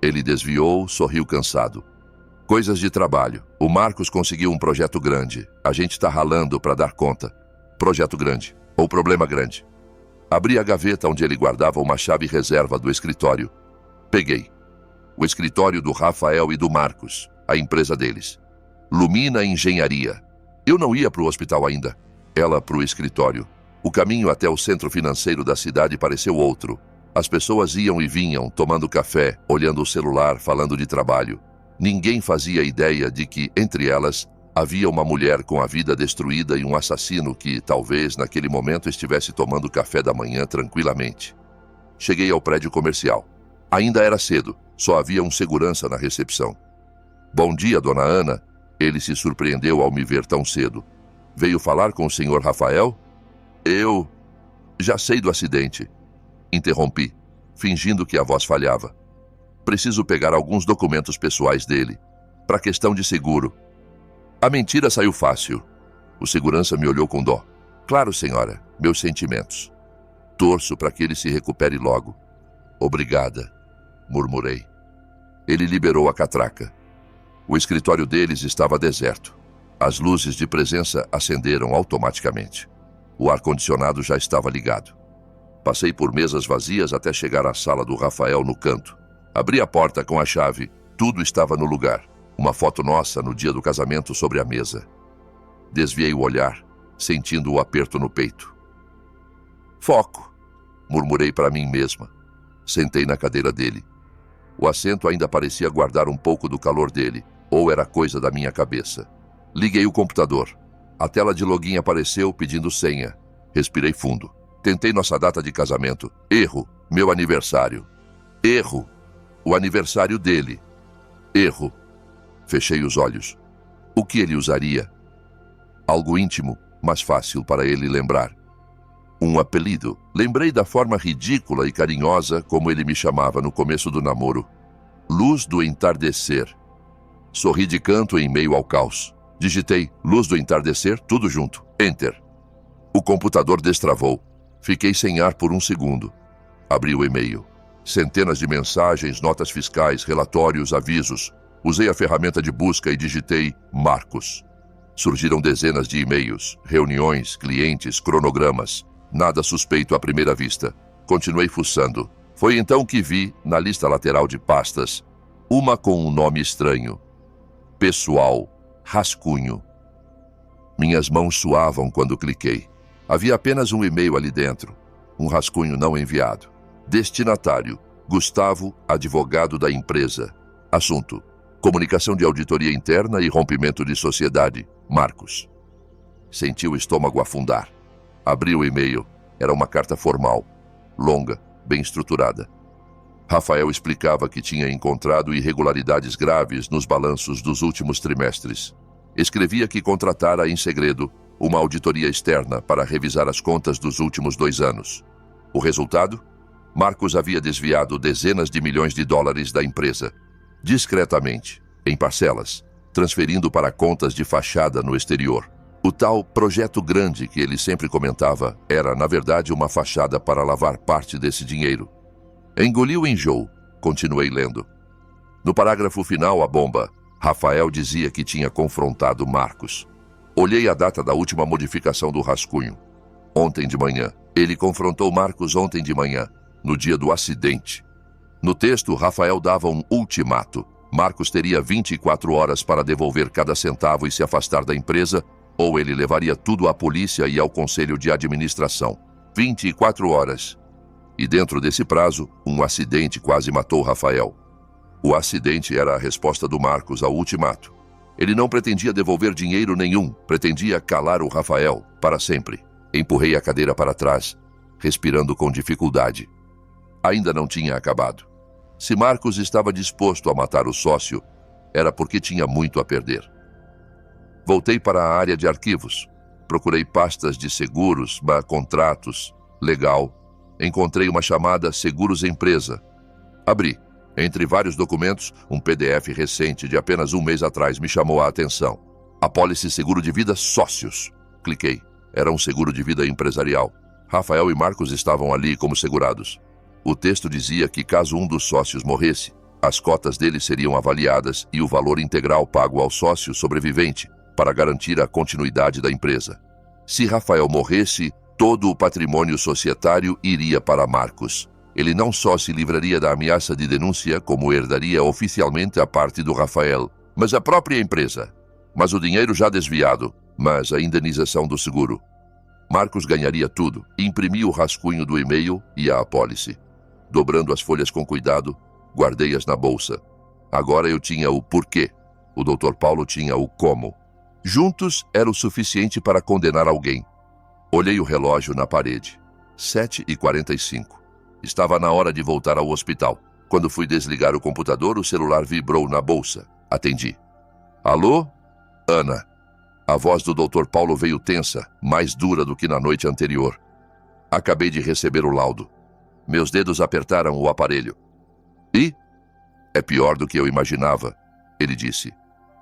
[SPEAKER 1] Ele desviou, sorriu cansado. Coisas de trabalho. O Marcos conseguiu um projeto grande. A gente está ralando para dar conta. Projeto grande. Ou problema grande. Abri a gaveta onde ele guardava uma chave reserva do escritório. Peguei. O escritório do Rafael e do Marcos, a empresa deles. Lumina Engenharia. Eu não ia para o hospital ainda. Ela para o escritório. O caminho até o centro financeiro da cidade pareceu outro. As pessoas iam e vinham, tomando café, olhando o celular, falando de trabalho. Ninguém fazia ideia de que, entre elas, havia uma mulher com a vida destruída e um assassino que, talvez, naquele momento estivesse tomando café da manhã tranquilamente. Cheguei ao prédio comercial. Ainda era cedo, só havia um segurança na recepção. Bom dia, dona Ana. Ele se surpreendeu ao me ver tão cedo. Veio falar com o senhor Rafael? Eu já sei do acidente. Interrompi, fingindo que a voz falhava. Preciso pegar alguns documentos pessoais dele, para questão de seguro. A mentira saiu fácil. O segurança me olhou com dó. Claro, senhora, meus sentimentos. Torço para que ele se recupere logo. Obrigada, murmurei. Ele liberou a catraca. O escritório deles estava deserto. As luzes de presença acenderam automaticamente. O ar-condicionado já estava ligado. Passei por mesas vazias até chegar à sala do Rafael no canto. Abri a porta com a chave. Tudo estava no lugar. Uma foto nossa no dia do casamento sobre a mesa. Desviei o olhar, sentindo o aperto no peito. Foco, murmurei para mim mesma. Sentei na cadeira dele. O assento ainda parecia guardar um pouco do calor dele, ou era coisa da minha cabeça. Liguei o computador. A tela de login apareceu pedindo senha. Respirei fundo. Tentei nossa data de casamento. Erro. Meu aniversário. Erro. O aniversário dele. Erro. Fechei os olhos. O que ele usaria? Algo íntimo, mas fácil para ele lembrar. Um apelido. Lembrei da forma ridícula e carinhosa como ele me chamava no começo do namoro. Luz do entardecer. Sorri de canto em meio ao caos. Digitei Luz do entardecer, tudo junto. Enter. O computador destravou. Fiquei sem ar por um segundo. Abri o e-mail. Centenas de mensagens, notas fiscais, relatórios, avisos. Usei a ferramenta de busca e digitei Marcos. Surgiram dezenas de e-mails, reuniões, clientes, cronogramas. Nada suspeito à primeira vista. Continuei fuçando. Foi então que vi, na lista lateral de pastas, uma com um nome estranho. Pessoal, rascunho. Minhas mãos suavam quando cliquei. Havia apenas um e-mail ali dentro. Um rascunho não enviado. Destinatário, Gustavo, advogado da empresa. Assunto, comunicação de auditoria interna e rompimento de sociedade. Marcos. Senti o estômago afundar. Abri o e-mail. Era uma carta formal, longa, bem estruturada. Rafael explicava que tinha encontrado irregularidades graves nos balanços dos últimos trimestres. Escrevia que contratara em segredo uma auditoria externa para revisar as contas dos últimos 2 anos. O resultado? Marcos havia desviado dezenas de milhões de dólares da empresa, discretamente, em parcelas, transferindo para contas de fachada no exterior. O tal projeto grande que ele sempre comentava era, na verdade, uma fachada para lavar parte desse dinheiro. Engoli o enjoo. Continuei lendo. No parágrafo final, a bomba, Rafael dizia que tinha confrontado Marcos. Olhei a data da última modificação do rascunho. Ontem de manhã. Ele confrontou Marcos ontem de manhã, no dia do acidente. No texto, Rafael dava um ultimato. Marcos teria 24 horas para devolver cada centavo e se afastar da empresa, ou ele levaria tudo à polícia e ao conselho de administração. 24 horas. E dentro desse prazo, um acidente quase matou Rafael. O acidente era a resposta do Marcos ao ultimato. Ele não pretendia devolver dinheiro nenhum, pretendia calar o Rafael para sempre. Empurrei a cadeira para trás, respirando com dificuldade. Ainda não tinha acabado. Se Marcos estava disposto a matar o sócio, era porque tinha muito a perder. Voltei para a área de arquivos. Procurei pastas de seguros, contratos, legal. Encontrei uma chamada Seguros Empresa. Abri. Entre vários documentos, um PDF recente de apenas 1 mês atrás me chamou a atenção. Apólice Seguro de Vida Sócios. Cliquei. Era um seguro de vida empresarial. Rafael e Marcos estavam ali como segurados. O texto dizia que caso um dos sócios morresse, as cotas dele seriam avaliadas e o valor integral pago ao sócio sobrevivente para garantir a continuidade da empresa. Se Rafael morresse, todo o patrimônio societário iria para Marcos. Ele não só se livraria da ameaça de denúncia, como herdaria oficialmente a parte do Rafael, mas a própria empresa. Mas o dinheiro já desviado, mas a indenização do seguro. Marcos ganharia tudo. Imprimi o rascunho do e-mail e a apólice. Dobrando as folhas com cuidado, guardei-as na bolsa. Agora eu tinha o porquê. O Dr. Paulo tinha o como. Juntos era o suficiente para condenar alguém. Olhei o relógio na parede. 7h45. Estava na hora de voltar ao hospital. Quando fui desligar o computador, o celular vibrou na bolsa. Atendi. Alô? Ana. A voz do Dr. Paulo veio tensa, mais dura do que na noite anterior. Acabei de receber o laudo. Meus dedos apertaram o aparelho. E? É pior do que eu imaginava, ele disse.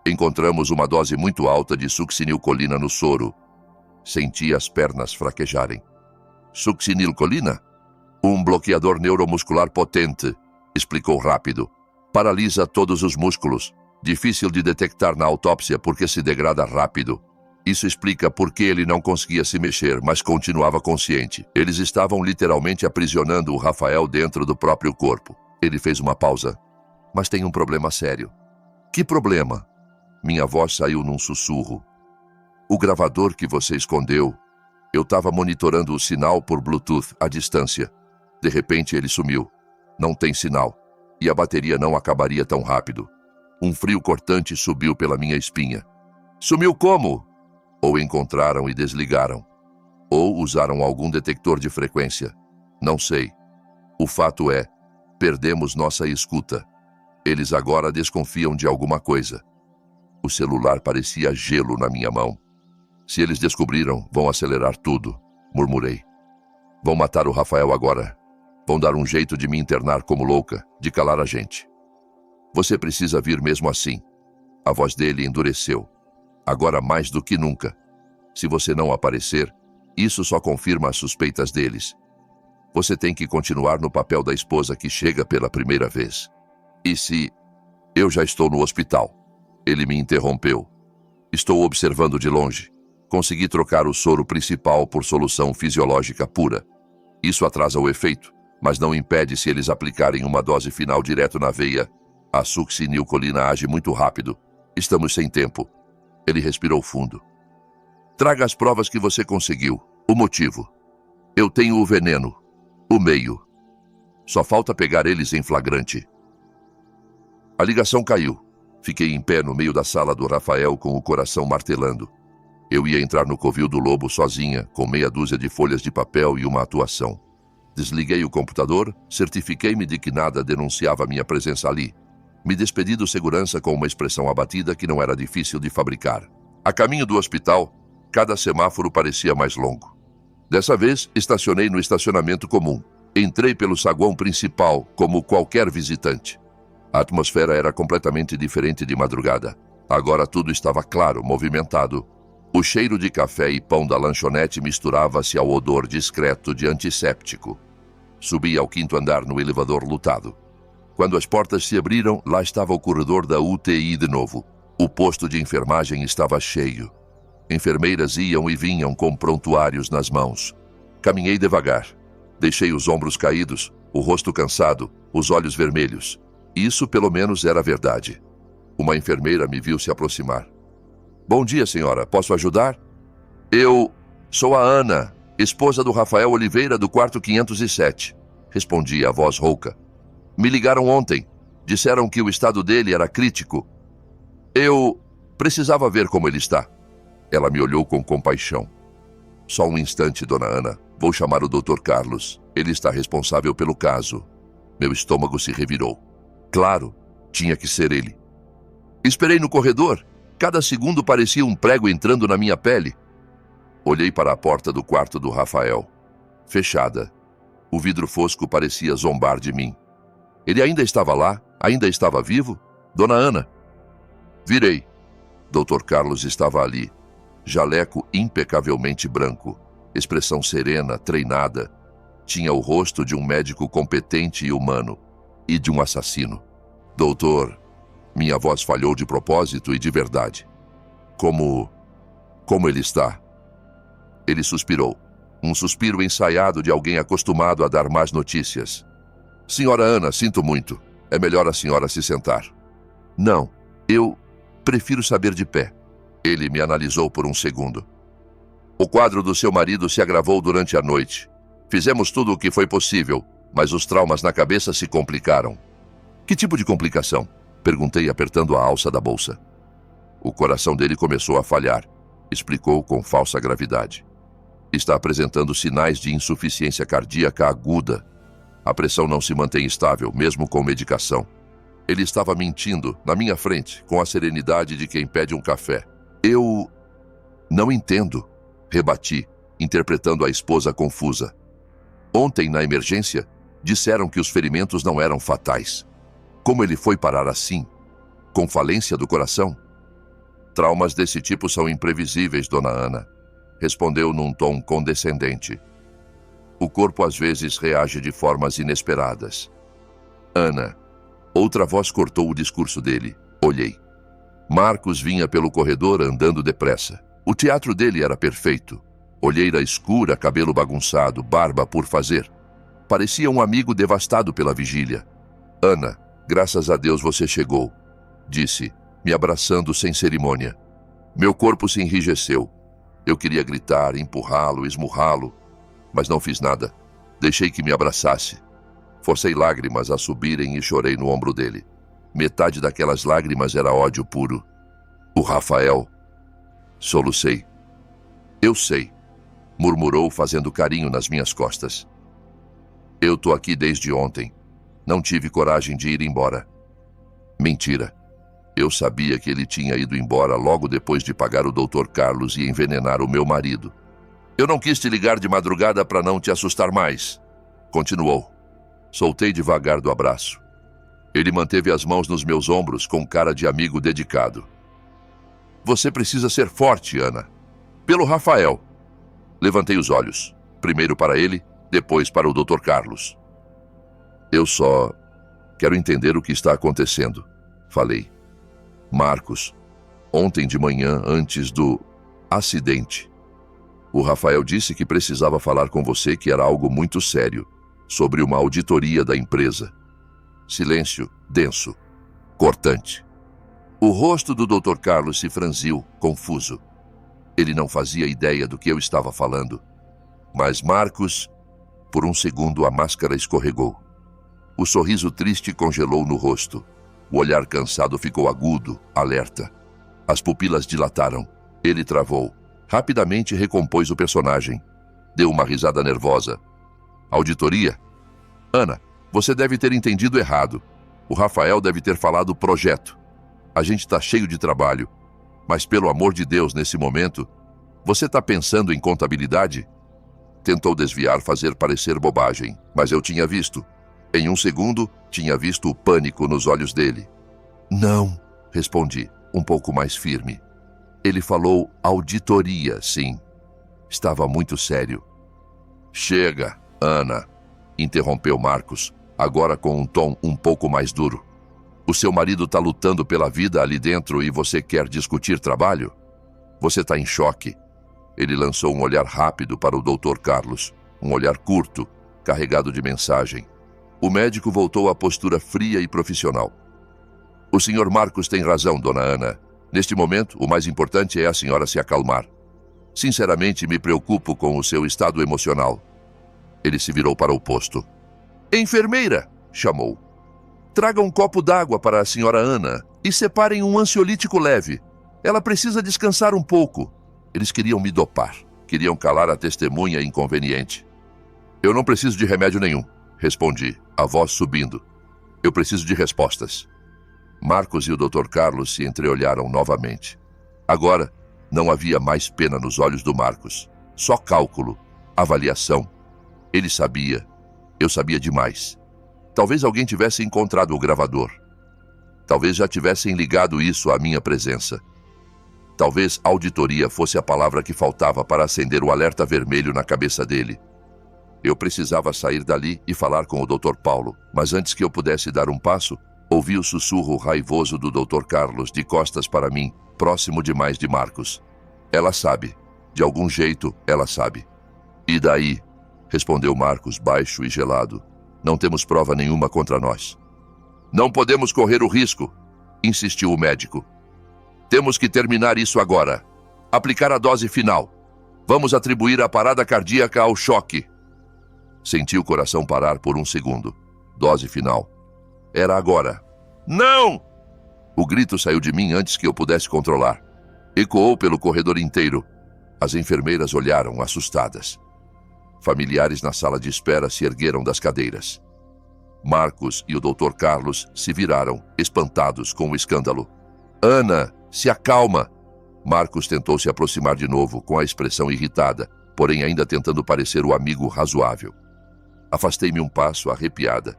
[SPEAKER 1] Encontramos uma dose muito alta de succinilcolina no soro. Senti as pernas fraquejarem. Succinilcolina? Um bloqueador neuromuscular potente, explicou rápido. Paralisa todos os músculos. Difícil de detectar na autópsia porque se degrada rápido. Isso explica por que ele não conseguia se mexer, mas continuava consciente. Eles estavam literalmente aprisionando o Rafael dentro do próprio corpo. Ele fez uma pausa. Mas tem um problema sério. Que problema? Minha voz saiu num sussurro. O gravador que você escondeu. Eu estava monitorando o sinal por Bluetooth à distância. De repente ele sumiu. Não tem sinal. E a bateria não acabaria tão rápido. Um frio cortante subiu pela minha espinha. Sumiu como? Ou encontraram e desligaram. Ou usaram algum detector de frequência. Não sei. O fato é, perdemos nossa escuta. Eles agora desconfiam de alguma coisa. O celular parecia gelo na minha mão. Se eles descobriram, vão acelerar tudo, murmurei. Vão matar o Rafael agora. Vão dar um jeito de me internar como louca, de calar a gente. Você precisa vir mesmo assim. A voz dele endureceu. Agora mais do que nunca. Se você não aparecer, isso só confirma as suspeitas deles. Você tem que continuar no papel da esposa que chega pela primeira vez. E se... Eu já estou no hospital. Ele me interrompeu. Estou observando de longe. Consegui trocar o soro principal por solução fisiológica pura. Isso atrasa o efeito, mas não impede se eles aplicarem uma dose final direto na veia. A succinilcolina age muito rápido. Estamos sem tempo. Ele respirou fundo. Traga as provas que você conseguiu. O motivo. Eu tenho o veneno. O meio. Só falta pegar eles em flagrante. A ligação caiu. Fiquei em pé no meio da sala do Rafael com o coração martelando. Eu ia entrar no covil do lobo sozinha, com meia dúzia de folhas de papel e uma atuação. Desliguei o computador, certifiquei-me de que nada denunciava minha presença ali. Me despedi do segurança com uma expressão abatida que não era difícil de fabricar. A caminho do hospital, cada semáforo parecia mais longo. Dessa vez, estacionei no estacionamento comum. Entrei pelo saguão principal, como qualquer visitante. A atmosfera era completamente diferente de madrugada. Agora tudo estava claro, movimentado. O cheiro de café e pão da lanchonete misturava-se ao odor discreto de antisséptico. Subi ao 5º andar no elevador lotado. Quando as portas se abriram, lá estava o corredor da UTI de novo. O posto de enfermagem estava cheio. Enfermeiras iam e vinham com prontuários nas mãos. Caminhei devagar. Deixei os ombros caídos, o rosto cansado, os olhos vermelhos. Isso, pelo menos, era verdade. Uma enfermeira me viu se aproximar. Bom dia, senhora. Posso ajudar? Eu sou a Ana, esposa do Rafael Oliveira, do quarto 507. Respondi a voz rouca. Me ligaram ontem. Disseram que o estado dele era crítico. Eu precisava ver como ele está. Ela me olhou com compaixão. Só um instante, dona Ana. Vou chamar o Dr. Carlos. Ele está responsável pelo caso. Meu estômago se revirou. Claro, tinha que ser ele. Esperei no corredor. Cada segundo parecia um prego entrando na minha pele. Olhei para a porta do quarto do Rafael. Fechada. O vidro fosco parecia zombar de mim. Ele ainda estava lá? Ainda estava vivo? Dona Ana. Virei. Dr. Carlos estava ali. Jaleco impecavelmente branco. Expressão serena, treinada. Tinha o rosto de um médico competente e humano. E de um assassino. Doutor, minha voz falhou de propósito e de verdade. Como ele está? Ele suspirou. Um suspiro ensaiado de alguém acostumado a dar más notícias. Senhora Ana, sinto muito. É melhor a senhora se sentar. Não, eu prefiro saber de pé. Ele me analisou por um segundo. O quadro do seu marido se agravou durante a noite. Fizemos tudo o que foi possível, mas os traumas na cabeça se complicaram. Que tipo de complicação? Perguntei, apertando a alça da bolsa. O coração dele começou a falhar, explicou com falsa gravidade. Está apresentando sinais de insuficiência cardíaca aguda. A pressão não se mantém estável, mesmo com medicação. Ele estava mentindo, na minha frente, com a serenidade de quem pede um café. Eu não entendo, rebati, interpretando a esposa confusa. Ontem, na emergência, disseram que os ferimentos não eram fatais. Como ele foi parar assim? Com falência do coração? Traumas desse tipo são imprevisíveis, dona Ana, respondeu num tom condescendente. O corpo às vezes reage de formas inesperadas. Ana. Outra voz cortou o discurso dele. Olhei. Marcos vinha pelo corredor andando depressa. O teatro dele era perfeito. Olheira escura, cabelo bagunçado, barba por fazer. Parecia um amigo devastado pela vigília. Ana, graças a Deus você chegou, disse, me abraçando sem cerimônia. Meu corpo se enrijeceu. Eu queria gritar, empurrá-lo, esmurrá-lo, mas não fiz nada. Deixei que me abraçasse. Forcei lágrimas a subirem e chorei no ombro dele. Metade daquelas lágrimas era ódio puro. O Rafael. Solucei. Eu sei, murmurou fazendo carinho nas minhas costas. Eu tô aqui desde ontem. Não tive coragem de ir embora. Mentira. Eu sabia que ele tinha ido embora logo depois de pagar o Dr. Carlos e envenenar o meu marido. Eu não quis te ligar de madrugada para não te assustar mais. Continuou. Soltei devagar do abraço. Ele manteve as mãos nos meus ombros com cara de amigo dedicado. Você precisa ser forte, Ana. Pelo Rafael. Levantei os olhos. Primeiro para ele, depois para o Dr. Carlos. Eu só quero entender o que está acontecendo, falei. Marcos, ontem de manhã, antes do acidente, o Rafael disse que precisava falar com você, que era algo muito sério, sobre uma auditoria da empresa. Silêncio denso, cortante. O rosto do Dr. Carlos se franziu, confuso. Ele não fazia ideia do que eu estava falando. Mas Marcos, por um segundo a máscara escorregou. O sorriso triste congelou no rosto. O olhar cansado ficou agudo, alerta. As pupilas dilataram. Ele travou. Rapidamente recompôs o personagem. Deu uma risada nervosa. Auditoria? Ana, você deve ter entendido errado. O Rafael deve ter falado projeto. A gente está cheio de trabalho. Mas pelo amor de Deus, nesse momento, você está pensando em contabilidade? Tentou desviar, fazer parecer bobagem, mas eu tinha visto. Em um segundo, tinha visto o pânico nos olhos dele. Não, respondi, um pouco mais firme. Ele falou auditoria, sim. Estava muito sério. Chega, Ana, interrompeu Marcos, agora com um tom um pouco mais duro. O seu marido está lutando pela vida ali dentro e você quer discutir trabalho? Você está em choque. Ele lançou um olhar rápido para o Dr. Carlos, um olhar curto, carregado de mensagem. O médico voltou à postura fria e profissional. O Sr. Marcos tem razão, dona Ana. Neste momento, o mais importante é a senhora se acalmar. Sinceramente, me preocupo com o seu estado emocional. Ele se virou para o posto. Enfermeira, chamou. Traga um copo d'água para a senhora Ana e separem um ansiolítico leve. Ela precisa descansar um pouco. Eles queriam me dopar. Queriam calar a testemunha inconveniente. Eu não preciso de remédio nenhum, respondi, a voz subindo. Eu preciso de respostas. Marcos e o Dr. Carlos se entreolharam novamente. Agora, não havia mais pena nos olhos do Marcos. Só cálculo, avaliação. Ele sabia. Eu sabia demais. Talvez alguém tivesse encontrado o gravador. Talvez já tivessem ligado isso à minha presença. Talvez auditoria fosse a palavra que faltava para acender o alerta vermelho na cabeça dele. Eu precisava sair dali e falar com o Dr. Paulo, mas antes que eu pudesse dar um passo, ouvi o sussurro raivoso do Dr. Carlos de costas para mim, próximo demais de Marcos. Ela sabe. De algum jeito, ela sabe. E daí? Respondeu Marcos, baixo e gelado. Não temos prova nenhuma contra nós. Não podemos correr o risco, insistiu o médico. Temos que terminar isso agora. Aplicar a dose final. Vamos atribuir a parada cardíaca ao choque. Senti o coração parar por um segundo. Dose final. Era agora. Não! O grito saiu de mim antes que eu pudesse controlar. Ecoou pelo corredor inteiro. As enfermeiras olharam, assustadas. Familiares na sala de espera se ergueram das cadeiras. Marcos e o Dr. Carlos se viraram, espantados com o escândalo. Ana, se acalma! Marcos tentou se aproximar de novo, com a expressão irritada, porém ainda tentando parecer o amigo razoável. Afastei-me um passo, arrepiada.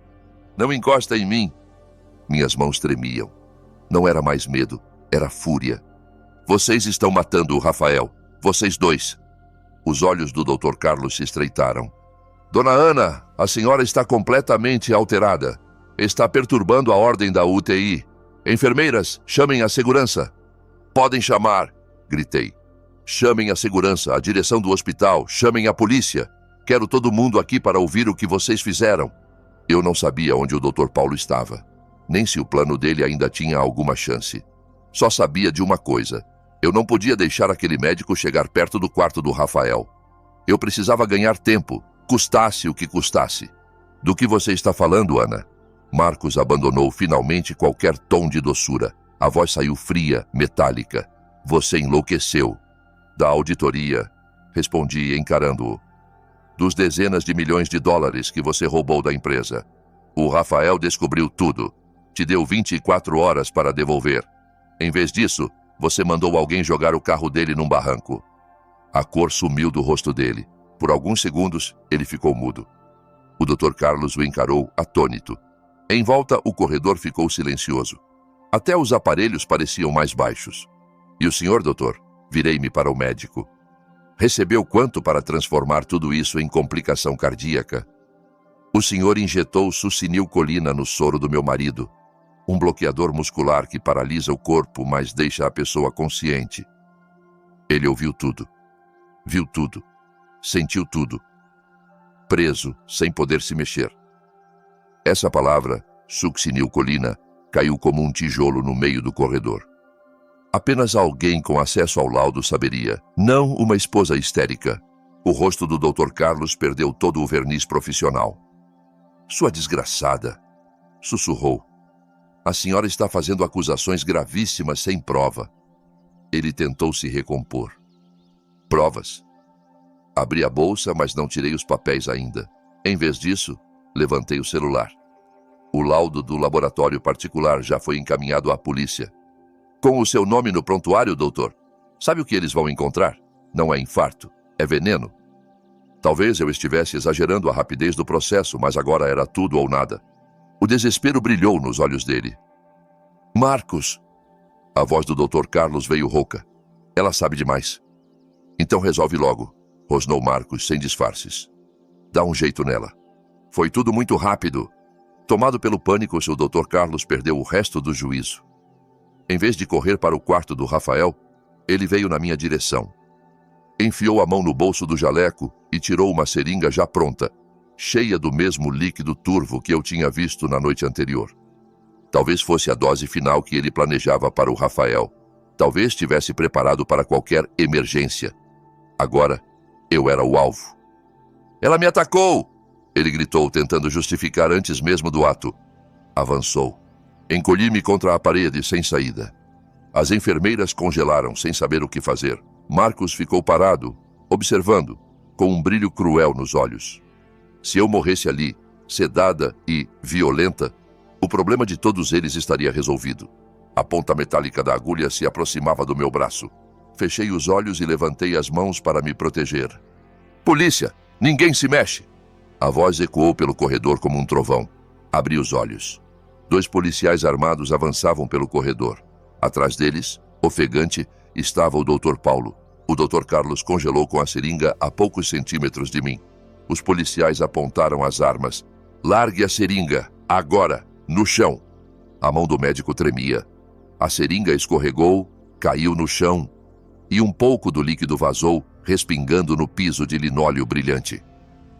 [SPEAKER 1] Não encosta em mim! Minhas mãos tremiam. Não era mais medo, era fúria. Vocês estão matando o Rafael. Vocês dois. Os olhos do Dr. Carlos se estreitaram. Dona Ana, a senhora está completamente alterada. Está perturbando a ordem da UTI. Enfermeiras, chamem a segurança. Podem chamar, gritei. Chamem a segurança, a direção do hospital, chamem a polícia. Quero todo mundo aqui para ouvir o que vocês fizeram. Eu não sabia onde o Dr. Paulo estava, nem se o plano dele ainda tinha alguma chance. Só sabia de uma coisa: eu não podia deixar aquele médico chegar perto do quarto do Rafael. Eu precisava ganhar tempo, custasse o que custasse. Do que você está falando, Ana? Marcos abandonou finalmente qualquer tom de doçura. A voz saiu fria, metálica. Você enlouqueceu. Da auditoria, respondi encarando-o. Dos dezenas de milhões de dólares que você roubou da empresa. O Rafael descobriu tudo. Te deu 24 horas para devolver. Em vez disso, você mandou alguém jogar o carro dele num barranco. A cor sumiu do rosto dele. Por alguns segundos, ele ficou mudo. O Dr. Carlos o encarou atônito. Em volta, o corredor ficou silencioso. Até os aparelhos pareciam mais baixos. E o senhor, doutor? Virei-me para o médico. Recebeu quanto para transformar tudo isso em complicação cardíaca? O senhor injetou succinilcolina no soro do meu marido. Um bloqueador muscular que paralisa o corpo, mas deixa a pessoa consciente. Ele ouviu tudo. Viu tudo. Sentiu tudo. Preso, sem poder se mexer. Essa palavra, succinilcolina, caiu como um tijolo no meio do corredor. Apenas alguém com acesso ao laudo saberia, não uma esposa histérica. O rosto do Dr. Carlos perdeu todo o verniz profissional. Sua desgraçada, sussurrou. A senhora está fazendo acusações gravíssimas sem prova. Ele tentou se recompor. Provas? Abri a bolsa, mas não tirei os papéis ainda. Em vez disso, levantei o celular. O laudo do laboratório particular já foi encaminhado à polícia. Com o seu nome no prontuário, doutor. Sabe o que eles vão encontrar? Não é infarto, é veneno. Talvez eu estivesse exagerando a rapidez do processo, mas agora era tudo ou nada. O desespero brilhou nos olhos dele. Marcos! A voz do Dr. Carlos veio rouca. Ela sabe demais. Então resolve logo, rosnou Marcos sem disfarces. Dá um jeito nela. Foi tudo muito rápido. Tomado pelo pânico, seu Dr. Carlos perdeu o resto do juízo. Em vez de correr para o quarto do Rafael, ele veio na minha direção. Enfiou a mão no bolso do jaleco e tirou uma seringa já pronta, cheia do mesmo líquido turvo que eu tinha visto na noite anterior. Talvez fosse a dose final que ele planejava para o Rafael. Talvez estivesse preparado para qualquer emergência. Agora, eu era o alvo. Ela me atacou! Ele gritou, tentando justificar antes mesmo do ato. Avançou. Encolhi-me contra a parede, sem saída. As enfermeiras congelaram, sem saber o que fazer. Marcos ficou parado, observando, com um brilho cruel nos olhos. Se eu morresse ali, sedada e violenta, o problema de todos eles estaria resolvido. A ponta metálica da agulha se aproximava do meu braço. Fechei os olhos e levantei as mãos para me proteger. Polícia! Ninguém se mexe! A voz ecoou pelo corredor como um trovão. Abri os olhos. 2 policiais armados avançavam pelo corredor. Atrás deles, ofegante, estava o Dr. Paulo. O Dr. Carlos congelou com a seringa a poucos centímetros de mim. Os policiais apontaram as armas. Largue a seringa, agora, no chão. A mão do médico tremia. A seringa escorregou, caiu no chão e um pouco do líquido vazou, respingando no piso de linóleo brilhante.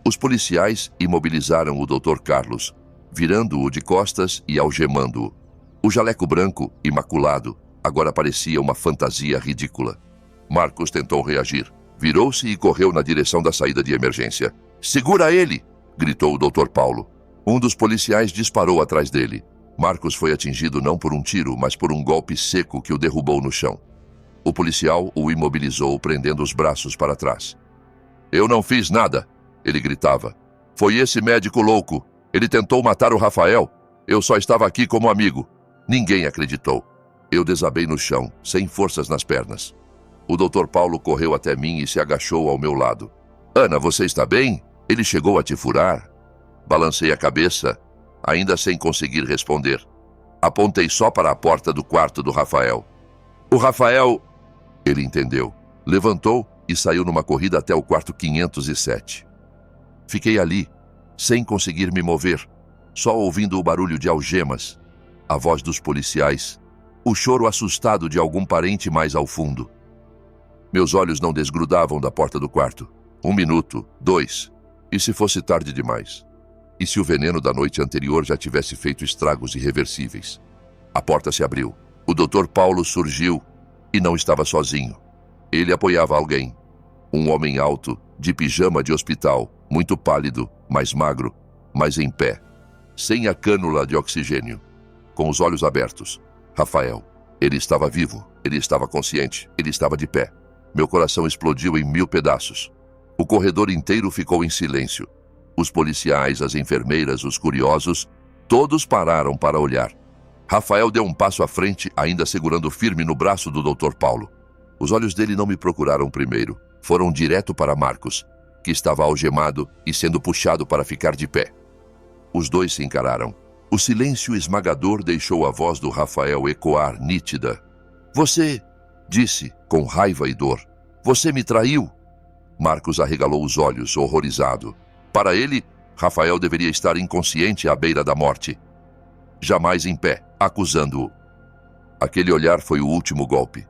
[SPEAKER 1] Os policiais imobilizaram o Dr. Carlos, virando-o de costas e algemando-o. O jaleco branco, imaculado, agora parecia uma fantasia ridícula. Marcos tentou reagir. Virou-se e correu na direção da saída de emergência. Segura ele! Gritou o Dr. Paulo. Um dos policiais disparou atrás dele. Marcos foi atingido não por um tiro, mas por um golpe seco que o derrubou no chão. O policial o imobilizou, prendendo os braços para trás. Eu não fiz nada! Ele gritava. Foi esse médico louco! Ele tentou matar o Rafael. Eu só estava aqui como amigo. Ninguém acreditou. Eu desabei no chão, sem forças nas pernas. O Dr. Paulo correu até mim e se agachou ao meu lado. Ana, você está bem? Ele chegou a te furar? Balancei a cabeça, ainda sem conseguir responder. Apontei só para a porta do quarto do Rafael. O Rafael... Ele entendeu. Levantou e saiu numa corrida até o quarto 507. Fiquei ali, sem conseguir me mover, só ouvindo o barulho de algemas, a voz dos policiais, o choro assustado de algum parente mais ao fundo. Meus olhos não desgrudavam da porta do quarto. 1 minuto, 2. E se fosse tarde demais? E se o veneno da noite anterior já tivesse feito estragos irreversíveis? A porta se abriu. O Dr. Paulo surgiu e não estava sozinho. Ele apoiava alguém. Um homem alto, de pijama de hospital, muito pálido, mais magro, mas em pé, sem a cânula de oxigênio, com os olhos abertos. Rafael. Ele estava vivo, ele estava consciente, ele estava de pé. Meu coração explodiu em 1000 pedaços. O corredor inteiro ficou em silêncio. Os policiais, as enfermeiras, os curiosos, todos pararam para olhar. Rafael deu um passo à frente, ainda segurando firme no braço do Dr. Paulo. Os olhos dele não me procuraram primeiro. Foram direto para Marcos, que estava algemado e sendo puxado para ficar de pé. Os dois se encararam. O silêncio esmagador deixou a voz do Rafael ecoar nítida. Você, disse, com raiva e dor. Você me traiu. Marcos arregalou os olhos, horrorizado. Para ele, Rafael deveria estar inconsciente à beira da morte. Jamais em pé, acusando-o. Aquele olhar foi o último golpe.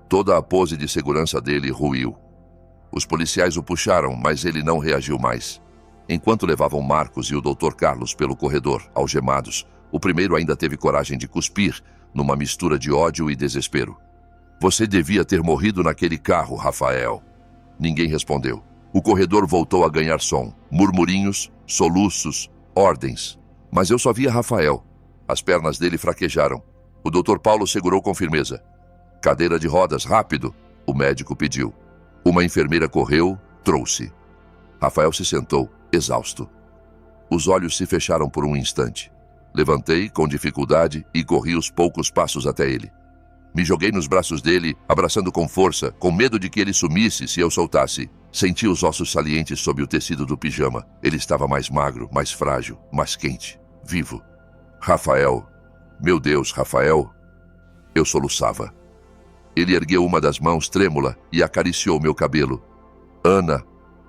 [SPEAKER 1] Toda a pose de segurança dele ruiu. Os policiais o puxaram, mas ele não reagiu mais. Enquanto levavam Marcos e o Dr. Carlos pelo corredor, algemados, o primeiro ainda teve coragem de cuspir, numa mistura de ódio e desespero. Você devia ter morrido naquele carro, Rafael. Ninguém respondeu. O corredor voltou a ganhar som. Murmurinhos, soluços, ordens. Mas eu só via Rafael. As pernas dele fraquejaram. O Dr. Paulo segurou com firmeza. Cadeira de rodas, rápido, o médico pediu. Uma enfermeira correu, trouxe. Rafael se sentou, exausto. Os olhos se fecharam por um instante. Levantei, com dificuldade, e corri os poucos passos até ele. Me joguei nos braços dele, abraçando com força, com medo de que ele sumisse se eu soltasse. Senti os ossos salientes sob o tecido do pijama. Ele estava mais magro, mais frágil, mais quente, vivo. Rafael. Meu Deus, Rafael. Eu soluçava. Ele ergueu uma das mãos trêmula e acariciou meu cabelo. Ana,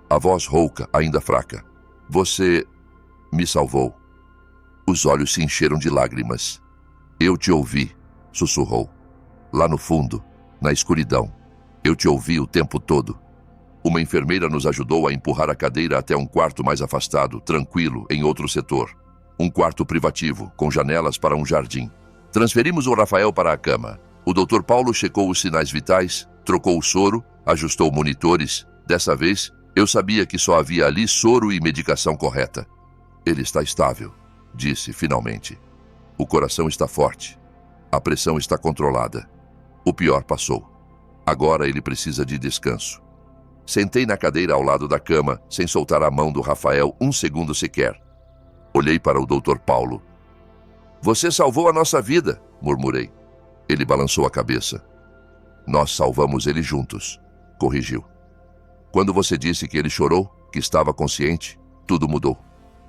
[SPEAKER 1] a voz rouca, ainda fraca. Você me salvou. Os olhos se encheram de lágrimas. Eu te ouvi, sussurrou. Lá no fundo, na escuridão. Eu te ouvi o tempo todo. Uma enfermeira nos ajudou a empurrar a cadeira até um quarto mais afastado, tranquilo, em outro setor. Um quarto privativo, com janelas para um jardim. Transferimos o Rafael para a cama. O Dr. Paulo checou os sinais vitais, trocou o soro, ajustou monitores. Dessa vez, eu sabia que só havia ali soro e medicação correta. Ele está estável, disse finalmente. O coração está forte. A pressão está controlada. O pior passou. Agora ele precisa de descanso. Sentei na cadeira ao lado da cama, sem soltar a mão do Rafael um segundo sequer. Olhei para o Dr. Paulo. Você salvou a nossa vida, murmurei. Ele balançou a cabeça. Nós salvamos ele juntos, corrigiu. Quando você disse que ele chorou, que estava consciente, tudo mudou.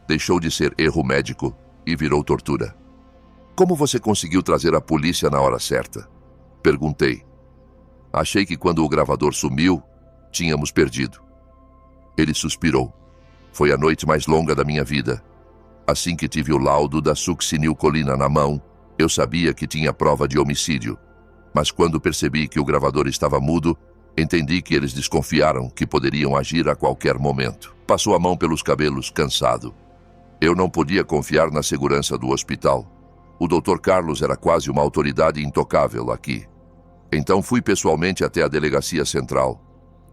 [SPEAKER 1] Deixou de ser erro médico e virou tortura. Como você conseguiu trazer a polícia na hora certa? Perguntei. Achei que quando o gravador sumiu, tínhamos perdido. Ele suspirou. Foi a noite mais longa da minha vida. Assim que tive o laudo da succinilcolina na mão, eu sabia que tinha prova de homicídio. Mas quando percebi que o gravador estava mudo, entendi que eles desconfiaram que poderiam agir a qualquer momento. Passou a mão pelos cabelos, cansado. Eu não podia confiar na segurança do hospital. O Dr. Carlos era quase uma autoridade intocável aqui. Então fui pessoalmente até a delegacia central.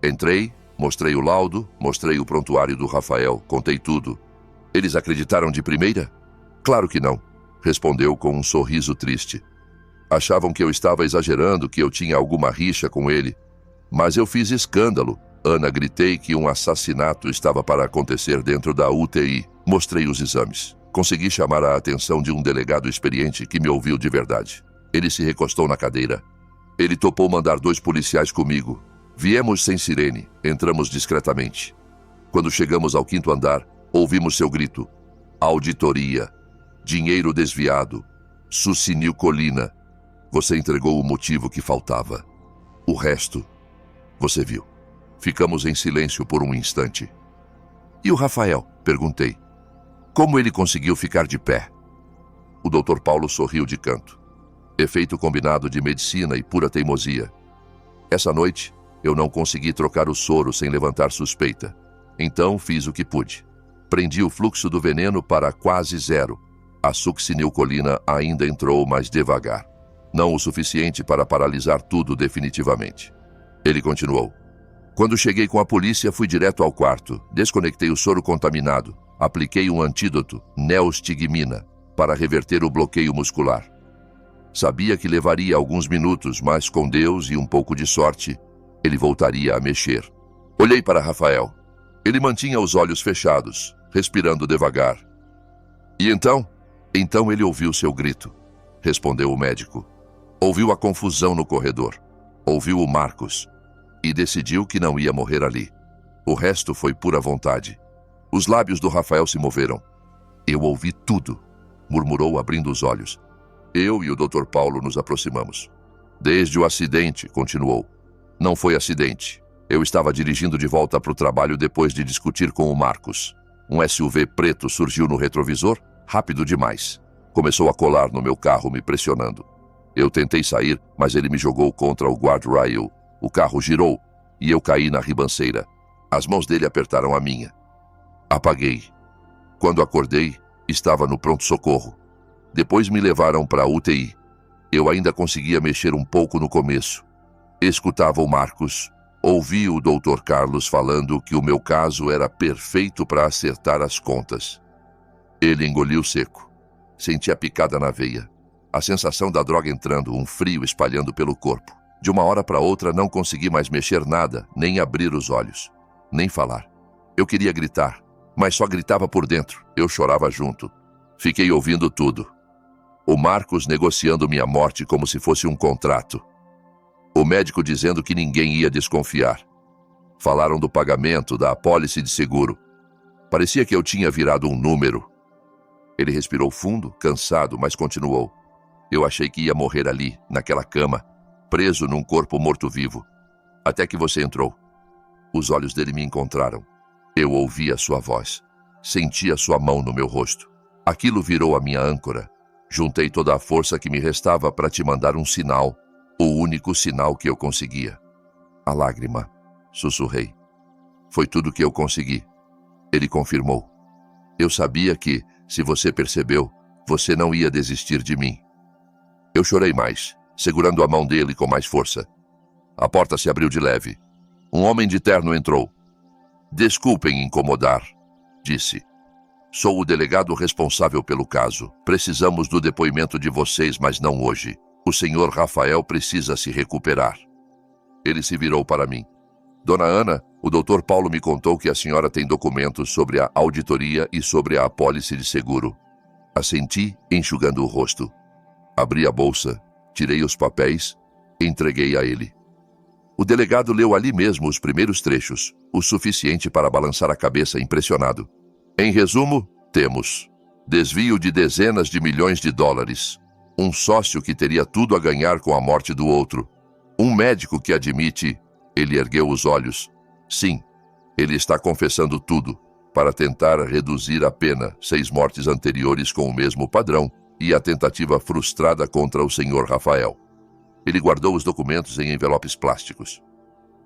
[SPEAKER 1] Entrei, mostrei o laudo, mostrei o prontuário do Rafael, contei tudo. Eles acreditaram de primeira? Claro que não, respondeu com um sorriso triste. Achavam que eu estava exagerando, que eu tinha alguma rixa com ele. Mas eu fiz escândalo. Ana, gritei que um assassinato estava para acontecer dentro da UTI. Mostrei os exames. Consegui chamar a atenção de um delegado experiente que me ouviu de verdade. Ele se recostou na cadeira. Ele topou mandar 2 policiais comigo. Viemos sem sirene, entramos discretamente. Quando chegamos ao 5º andar, ouvimos seu grito. Auditoria. Dinheiro desviado. Succinilcolina. Você entregou o motivo que faltava. O resto, você viu. Ficamos em silêncio por um instante. E o Rafael? Perguntei. Como ele conseguiu ficar de pé? O Dr. Paulo sorriu de canto. Efeito combinado de medicina e pura teimosia. Essa noite, Eu não consegui trocar o soro sem levantar suspeita. Então fiz o que pude. Prendi o fluxo do veneno para quase zero. A succinilcolina ainda entrou, mas devagar. Não o suficiente para paralisar tudo definitivamente. Ele continuou. Quando cheguei com a polícia, fui direto ao quarto, desconectei o soro contaminado, apliquei um antídoto, neostigmina, para reverter o bloqueio muscular. Sabia que levaria alguns minutos, mas com Deus e um pouco de sorte, ele voltaria a mexer. Olhei para Rafael. Ele mantinha os olhos fechados, respirando devagar. E então? Então ele ouviu seu grito, respondeu o médico. Ouviu a confusão no corredor. Ouviu o Marcos. E decidiu que não ia morrer ali. O resto foi pura vontade. Os lábios do Rafael se moveram. Eu ouvi tudo, murmurou abrindo os olhos. Eu e o Dr. Paulo nos aproximamos. Desde o acidente, continuou. Não foi acidente. Eu estava dirigindo de volta para o trabalho depois de discutir com o Marcos. Um SUV preto surgiu no retrovisor, rápido demais. Começou a colar no meu carro, me pressionando. Eu tentei sair, mas ele me jogou contra o guardrail. O carro girou e eu caí na ribanceira. As mãos dele apertaram a minha. Apaguei. Quando acordei, estava no pronto-socorro. Depois me levaram para a UTI. Eu ainda conseguia mexer um pouco no começo. Escutava o Marcos. Ouvi o Dr. Carlos falando que o meu caso era perfeito para acertar as contas. Ele engoliu seco. Senti a picada na veia. A sensação da droga entrando, um frio espalhando pelo corpo. De uma hora para outra não consegui mais mexer nada, nem abrir os olhos, nem falar. Eu queria gritar, mas só gritava por dentro. Eu chorava junto. Fiquei ouvindo tudo. O Marcos negociando minha morte como se fosse um contrato. O médico dizendo que ninguém ia desconfiar. Falaram do pagamento, da apólice de seguro. Parecia que eu tinha virado um número. Ele respirou fundo, cansado, mas continuou. Eu achei que ia morrer ali, naquela cama, preso num corpo morto-vivo. Até que você entrou. Os olhos dele me encontraram. Eu ouvi a sua voz. Senti a sua mão no meu rosto. Aquilo virou a minha âncora. Juntei toda a força que me restava para te mandar um sinal. O único sinal que eu conseguia. A lágrima. Sussurrei. Foi tudo que eu consegui. Ele confirmou. Eu sabia que, se você percebeu, você não ia desistir de mim. Eu chorei mais, segurando a mão dele com mais força. A porta se abriu de leve. Um homem de terno entrou. Desculpem incomodar, disse. Sou o delegado responsável pelo caso. Precisamos do depoimento de vocês, mas não hoje. O senhor Rafael precisa se recuperar. Ele se virou para mim. Dona Ana, o Dr. Paulo me contou que a senhora tem documentos sobre a auditoria e sobre a apólice de seguro. Assenti, enxugando o rosto. Abri a bolsa, tirei os papéis, entreguei a ele. O delegado leu ali mesmo os primeiros trechos, o suficiente para balançar a cabeça impressionado. Em resumo, temos desvio de dezenas de milhões de dólares, um sócio que teria tudo a ganhar com a morte do outro, um médico que admite... Ele ergueu os olhos. Sim, ele está confessando tudo, para tentar reduzir a pena, 6 mortes anteriores com o mesmo padrão e a tentativa frustrada contra o senhor Rafael. Ele guardou os documentos em envelopes plásticos.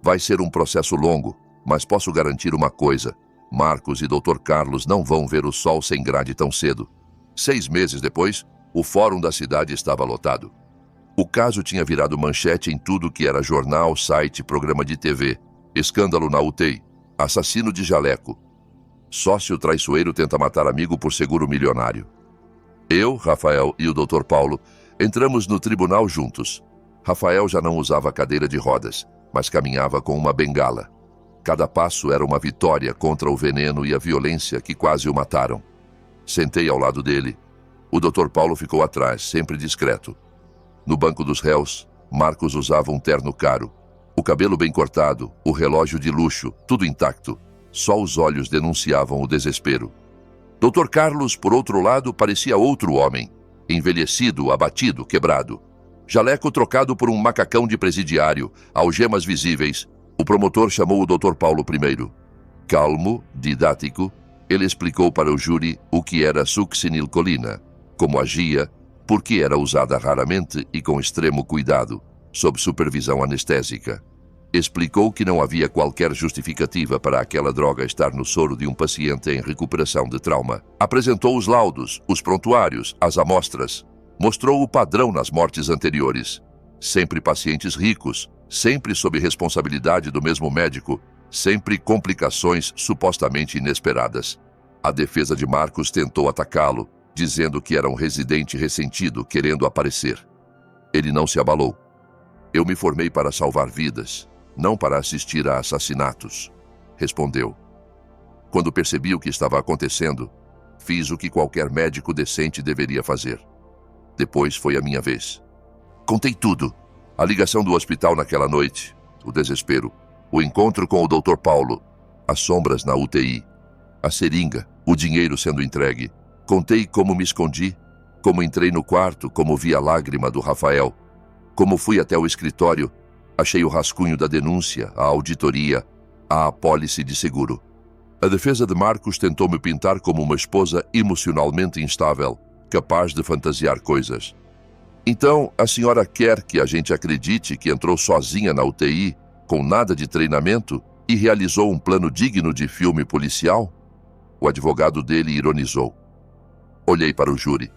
[SPEAKER 1] Vai ser um processo longo, mas posso garantir uma coisa. Marcos e Dr. Carlos não vão ver o sol sem grade tão cedo. 6 meses depois, o fórum da cidade estava lotado. O caso tinha virado manchete em tudo que era jornal, site, programa de TV. Escândalo na UTI. Assassino de jaleco. Sócio traiçoeiro tenta matar amigo por seguro milionário. Eu, Rafael e o Dr. Paulo entramos no tribunal juntos. Rafael já não usava cadeira de rodas, mas caminhava com uma bengala. Cada passo era uma vitória contra o veneno e a violência que quase o mataram. Sentei ao lado dele. O Dr. Paulo ficou atrás, sempre discreto. No banco dos réus, Marcos usava um terno caro. O cabelo bem cortado, o relógio de luxo, tudo intacto. Só os olhos denunciavam o desespero. Dr. Carlos, por outro lado, parecia outro homem. Envelhecido, abatido, quebrado. Jaleco trocado por um macacão de presidiário, algemas visíveis. O promotor chamou o Dr. Paulo primeiro. Calmo, didático, ele explicou para o júri o que era succinilcolina, como agia, por que era usada raramente e com extremo cuidado, sob supervisão anestésica. Explicou que não havia qualquer justificativa para aquela droga estar no soro de um paciente em recuperação de trauma. Apresentou os laudos, os prontuários, as amostras. Mostrou o padrão nas mortes anteriores. Sempre pacientes ricos, sempre sob responsabilidade do mesmo médico, sempre complicações supostamente inesperadas. A defesa de Marcos tentou atacá-lo, dizendo que era um residente ressentido querendo aparecer. Ele não se abalou. Eu me formei para salvar vidas, não para assistir a assassinatos, respondeu. Quando percebi o que estava acontecendo, fiz o que qualquer médico decente deveria fazer. Depois foi a minha vez. Contei tudo. A ligação do hospital naquela noite, o desespero, o encontro com o Dr. Paulo, as sombras na UTI, a seringa, o dinheiro sendo entregue. Contei como me escondi, como entrei no quarto, como vi a lágrima do Rafael, como fui até o escritório, achei o rascunho da denúncia, a auditoria, a apólice de seguro. A defesa de Marcos tentou me pintar como uma esposa emocionalmente instável, capaz de fantasiar coisas. Então, a senhora quer que a gente acredite que entrou sozinha na UTI, com nada de treinamento, e realizou um plano digno de filme policial? O advogado dele ironizou. Olhei para o júri.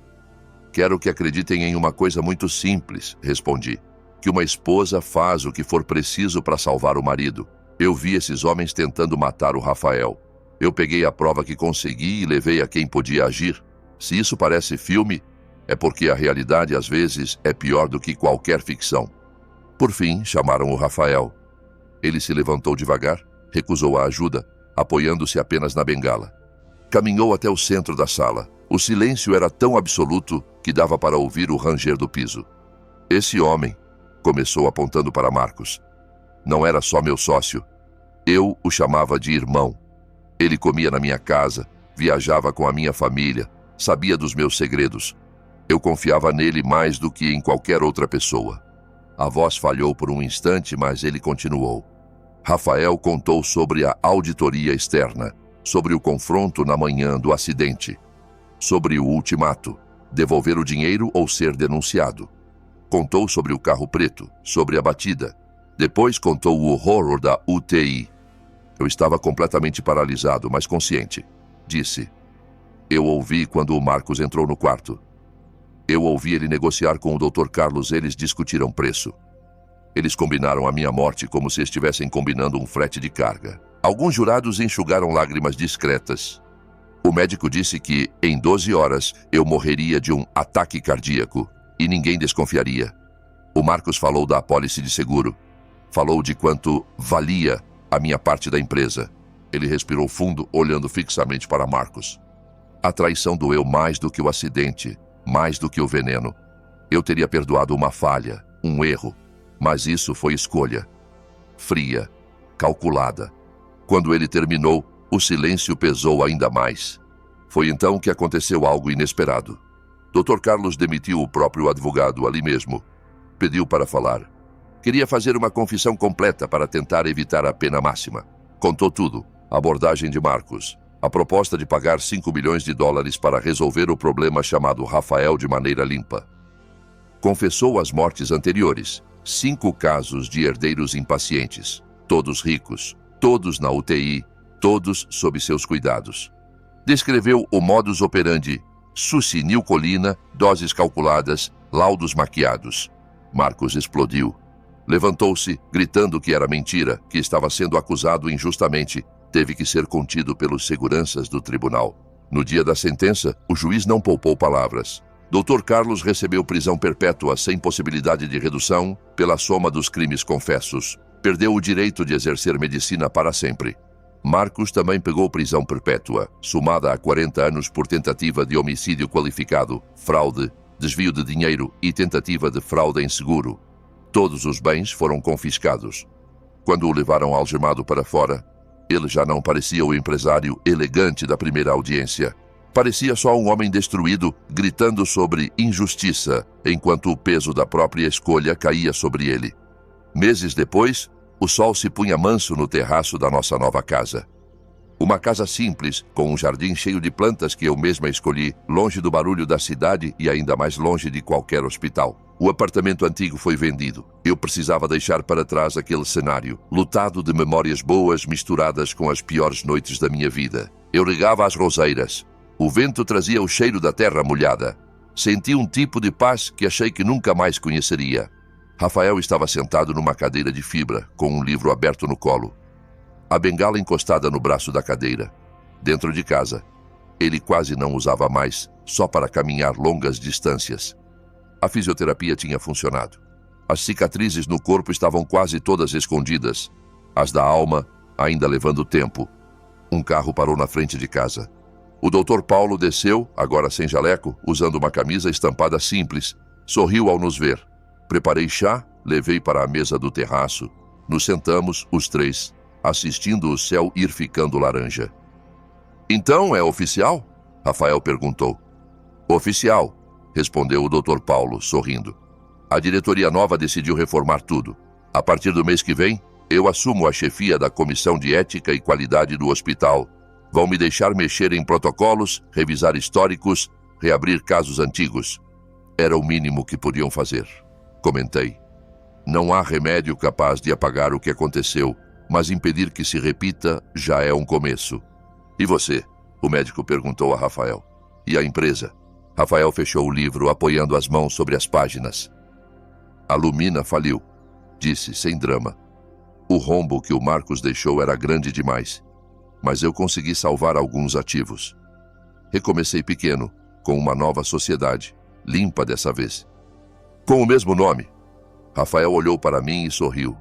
[SPEAKER 1] Quero que acreditem em uma coisa muito simples, respondi. Que uma esposa faz o que for preciso para salvar o marido. Eu vi esses homens tentando matar o Rafael. Eu peguei a prova que consegui e levei a quem podia agir. Se isso parece filme, é porque a realidade às vezes é pior do que qualquer ficção. Por fim, chamaram o Rafael. Ele se levantou devagar, recusou a ajuda, apoiando-se apenas na bengala. Caminhou até o centro da sala. O silêncio era tão absoluto que dava para ouvir o ranger do piso. Esse homem, começou apontando para Marcos, não era só meu sócio. Eu o chamava de irmão. Ele comia na minha casa, viajava com a minha família, sabia dos meus segredos. Eu confiava nele mais do que em qualquer outra pessoa. A voz falhou por um instante, mas ele continuou. Rafael contou sobre a auditoria externa, sobre o confronto na manhã do acidente, sobre o ultimato, devolver o dinheiro ou ser denunciado. Contou sobre o carro preto, sobre a batida. Depois contou o horror da UTI. Eu estava completamente paralisado, mas consciente. Disse. Eu ouvi quando o Marcos entrou no quarto. Eu ouvi ele negociar com o Dr. Carlos. Eles discutiram preço. Eles combinaram a minha morte como se estivessem combinando um frete de carga. Alguns jurados enxugaram lágrimas discretas. O médico disse que, em 12 horas, eu morreria de um ataque cardíaco e ninguém desconfiaria. O Marcos falou da apólice de seguro. Falou de quanto valia a minha parte da empresa. Ele respirou fundo, olhando fixamente para Marcos. A traição doeu mais do que o acidente, mais do que o veneno. Eu teria perdoado uma falha, um erro, mas isso foi escolha. Fria, calculada. Quando ele terminou, o silêncio pesou ainda mais. Foi então que aconteceu algo inesperado. Dr. Carlos demitiu o próprio advogado ali mesmo. Pediu para falar. Queria fazer uma confissão completa para tentar evitar a pena máxima. Contou tudo. A abordagem de Marcos. A proposta de pagar $5 milhões para resolver o problema chamado Rafael de maneira limpa. Confessou as mortes anteriores. 5 casos de herdeiros impacientes. Todos ricos. Todos na UTI. Todos sob seus cuidados. Descreveu o modus operandi. Succinilcolina, doses calculadas, laudos maquiados. Marcos explodiu. Levantou-se, gritando que era mentira, que estava sendo acusado injustamente. Teve que ser contido pelos seguranças do tribunal. No dia da sentença, o juiz não poupou palavras. Dr. Carlos recebeu prisão perpétua sem possibilidade de redução pela soma dos crimes confessos. Perdeu o direito de exercer medicina para sempre. Marcos também pegou prisão perpétua, somada a 40 anos por tentativa de homicídio qualificado, fraude, desvio de dinheiro e tentativa de fraude em seguro. Todos os bens foram confiscados. Quando o levaram algemado para fora, ele já não parecia o empresário elegante da primeira audiência. Parecia só um homem destruído, gritando sobre injustiça, enquanto o peso da própria escolha caía sobre ele. Meses depois, o sol se punha manso no terraço da nossa nova casa. Uma casa simples, com um jardim cheio de plantas que eu mesma escolhi, longe do barulho da cidade e ainda mais longe de qualquer hospital. O apartamento antigo foi vendido. Eu precisava deixar para trás aquele cenário, lotado de memórias boas misturadas com as piores noites da minha vida. Eu regava as roseiras. O vento trazia o cheiro da terra molhada. Senti um tipo de paz que achei que nunca mais conheceria. Rafael estava sentado numa cadeira de fibra, com um livro aberto no colo. A bengala encostada no braço da cadeira. Dentro de casa. Ele quase não usava mais, só para caminhar longas distâncias. A fisioterapia tinha funcionado. As cicatrizes no corpo estavam quase todas escondidas. As da alma, ainda levando tempo. Um carro parou na frente de casa. O Dr. Paulo desceu, agora sem jaleco, usando uma camisa estampada simples. Sorriu ao nos ver. Preparei chá, levei para a mesa do terraço. Nos sentamos, os três, assistindo o céu ir ficando laranja. Então, é oficial? Rafael perguntou. Oficial, respondeu o Dr. Paulo, sorrindo. A diretoria nova decidiu reformar tudo. A partir do mês que vem, eu assumo a chefia da Comissão de Ética e Qualidade do hospital. Vão me deixar mexer em protocolos, revisar históricos, reabrir casos antigos. Era o mínimo que podiam fazer. Comentei. Não há remédio capaz de apagar o que aconteceu, mas impedir que se repita já é um começo. E você? O médico perguntou a Rafael. E a empresa? Rafael fechou o livro, apoiando as mãos sobre as páginas. A Lumina faliu, disse sem drama. O rombo que o Marcos deixou era grande demais, mas eu consegui salvar alguns ativos. Recomecei pequeno, com uma nova sociedade, limpa dessa vez. Com o mesmo nome. Rafael olhou para mim e sorriu.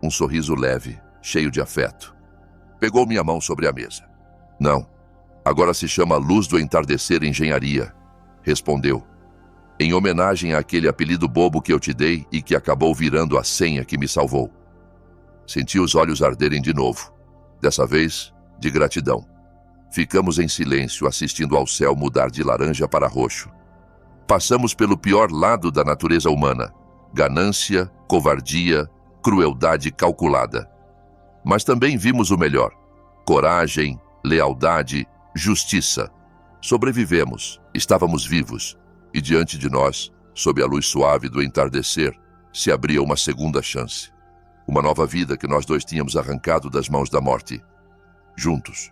[SPEAKER 1] Um sorriso leve, cheio de afeto. Pegou minha mão sobre a mesa. Não, agora se chama Luz do Entardecer Engenharia, respondeu. Em homenagem àquele apelido bobo que eu te dei e que acabou virando a senha que me salvou. Senti os olhos arderem de novo. Dessa vez, de gratidão. Ficamos em silêncio, assistindo ao céu mudar de laranja para roxo. Passamos pelo pior lado da natureza humana. Ganância, covardia, crueldade calculada. Mas também vimos o melhor. Coragem, lealdade, justiça. Sobrevivemos, estávamos vivos. E diante de nós, sob a luz suave do entardecer, se abria uma segunda chance. Uma nova vida que nós dois tínhamos arrancado das mãos da morte. Juntos.